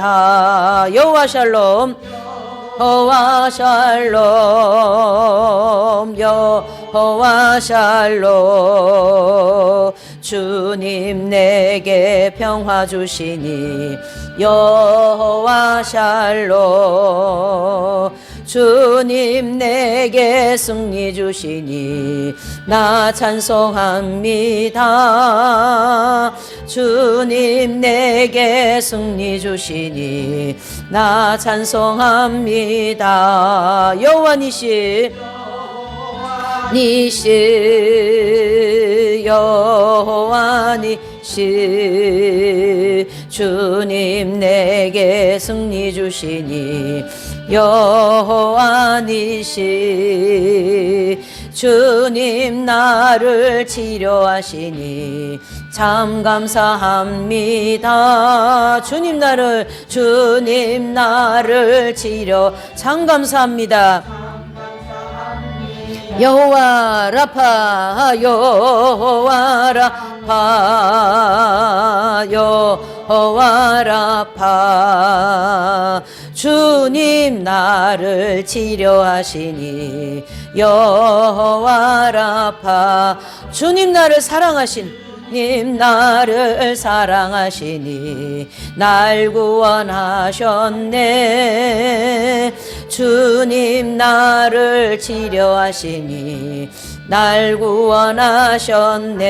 여호와 샬롬 여호와 샬롬 여호와 샬롬 주님 내게 평화 주시니 여호와 샬롬 주님 내게 승리 주시니 나 찬송합니다. 주님 내게 승리 주시니 나 찬송합니다. 여호와 니시 니시 여호와 니시 주님 내게 승리 주시니 여호와 니시 주님 나를 치료하시니 참 감사합니다. 주님 나를 치료 참 감사합니다. 여호와 라파 여호와 라파 여호와 라파 주님 나를 치료하시니 여호와 라파 주님 나를 사랑하신 님 나를 사랑하시니 날 구원하셨네. 주님 나를 치료하시니 날 구원하셨네.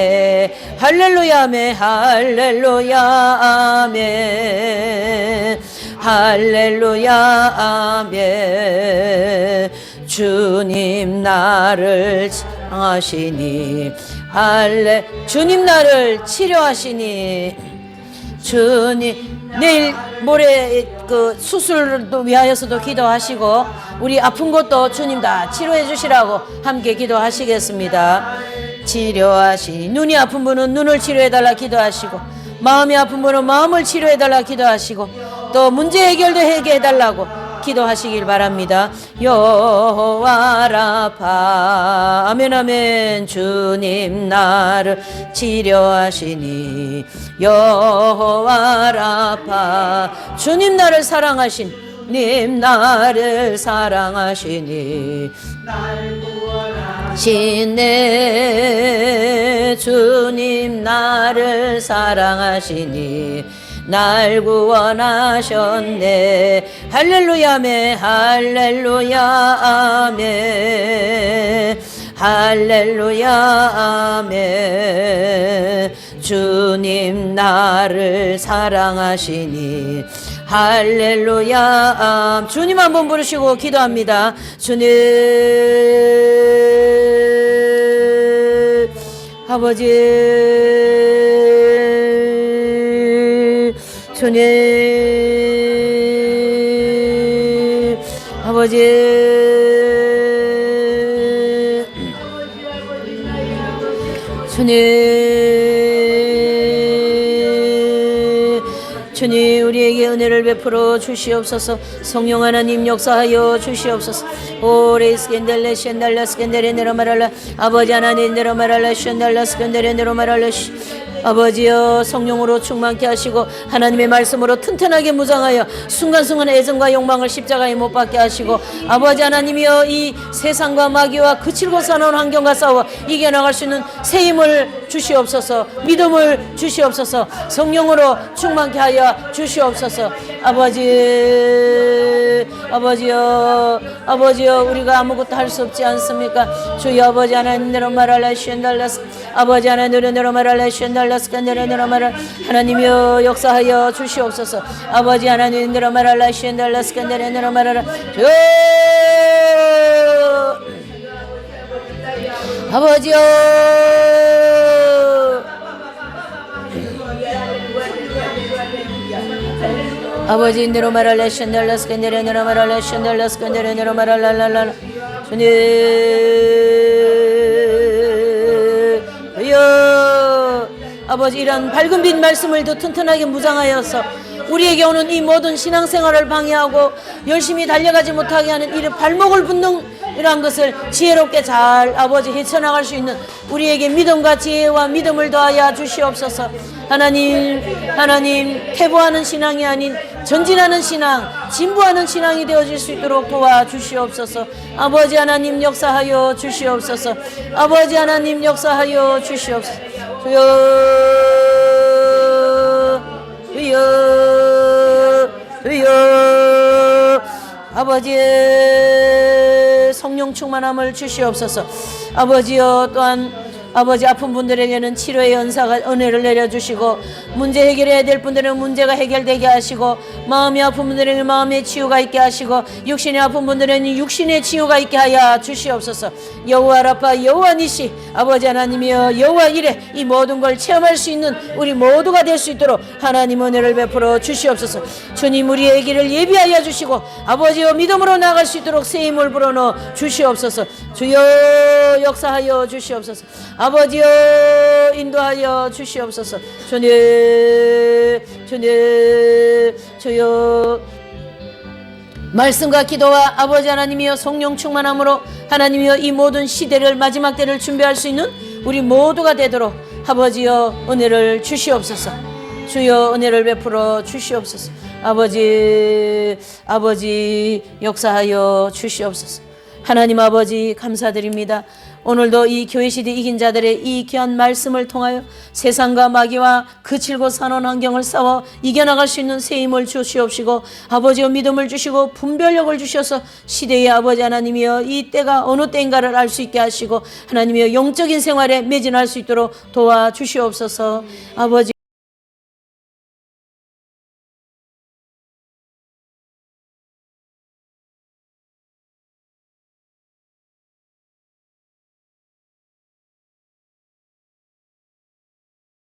할렐루야 아멘 할렐루야 아멘 할렐루야 아멘 주님 나를 사랑하시니 주님 나를 치료하시니 주님 내일 모레 그 수술도 위하여서도 기도하시고 우리 아픈 것도 주님 다 치료해 주시라고 함께 기도하시겠습니다. 치료하시니 눈이 아픈 분은 눈을 치료해 달라 기도하시고 마음이 아픈 분은 마음을 치료해 달라 기도하시고 또 문제 해결도 해결해 달라고 기도하시길 바랍니다. 여호와 라파 아멘 아멘 주님 나를 치료하시니 여호와 라파 주님 나를 사랑하신 님 나를 사랑하시니 날 구원하시네. 주님 나를 사랑하시니 날 구원하셨네. 할렐루야 아멘 할렐루야 아멘 할렐루야 아멘 주님 나를 사랑하시니 할렐루야 주님 한번 부르시고 기도합니다. 주님 아버지 주님 아버지 주님 우리에게 은혜를 베풀어 주시옵소서. 성령 하나님 역사하여 주시옵소서. 오레스겐델레 셴달라 스겐데레 네로마랄라 아버지 하나님 네로마랄라 셴달라 스겐데레 네로마랄라 아버지여 성령으로 충만케 하시고 하나님의 말씀으로 튼튼하게 무장하여 순간순간 애정과 욕망을 십자가에 못 박게 하시고 아버지 하나님이여 이 세상과 마귀와 그칠고 사나운 환경과 싸워 이겨나갈 수 있는 새 힘을 주시옵소서. 믿음을 주시옵소서. 성령으로 충만케 하여 주시옵소서. 아버지여 우리가 아무것도 할 수 없지 않습니까? 주여 아버지 하나님대로 말할라 쉔달라스 아버지 하나님대로 말할라 쉔달라스 간대로 말할 하나님이여 역사하여 주시옵소서. 아버지 하나님대로 말할라 쉔달라스 간대로 말하라 아버지여 아버지 인대로 말할래 쉔달라스 간데레네로 말할래 쉔달라스 간데레네로 말할랄랄라 주님 아버지 이런 밝은 빛 말씀을 더 튼튼하게 무장하여서 우리에게 오는 이 모든 신앙생활을 방해하고 열심히 달려가지 못하게 하는 이 발목을 붙는 이러한 것을 지혜롭게 잘 아버지 헤쳐나갈 수 있는 우리에게 믿음과 지혜와 믿음을 더하여 주시옵소서. 하나님 퇴보하는 신앙이 아닌 전진하는 신앙, 진보하는 신앙이 되어질 수 있도록 도와주시옵소서. 아버지 하나님 역사하여 주시옵소서. 아버지 하나님 역사하여 주시옵소서. 주여 주여 주여 아버지의 성령 충만함을 주시옵소서. 아버지여 또한 아버지 아픈 분들에게는 치료의 은혜를 내려주시고 문제 해결해야 될 분들은 문제가 해결되게 하시고 마음이 아픈 분들에게 마음의 치유가 있게 하시고 육신이 아픈 분들에게는 육신의 치유가 있게 하여 주시옵소서. 여호와 라파 여호와 니시 아버지 하나님이여 여호와 이레 이 모든 걸 체험할 수 있는 우리 모두가 될 수 있도록 하나님 은혜를 베풀어 주시옵소서. 주님 우리의 길을 예비하여 주시고 아버지여 믿음으로 나갈 수 있도록 새 힘을 불어넣어 주시옵소서. 주여 역사하여 주시옵소서. 아버지여 인도하여 주시옵소서. 주님 주여 말씀과 기도와 아버지 하나님이여 성령 충만함으로 하나님이여 이 모든 시대를 마지막 때를 준비할 수 있는 우리 모두가 되도록 아버지여 은혜를 주시옵소서. 주여 은혜를 베풀어 주시옵소서. 아버지 역사하여 주시옵소서. 하나님 아버지 감사드립니다. 오늘도 이 교회시대 이긴 자들의 이 귀한 말씀을 통하여 세상과 마귀와 그칠고 사는 환경을 싸워 이겨나갈 수 있는 새 힘을 주시옵시고 아버지여 믿음을 주시고 분별력을 주셔서 시대의 아버지 하나님이여 이 때가 어느 때인가를 알 수 있게 하시고 하나님이여 영적인 생활에 매진할 수 있도록 도와주시옵소서. 아버지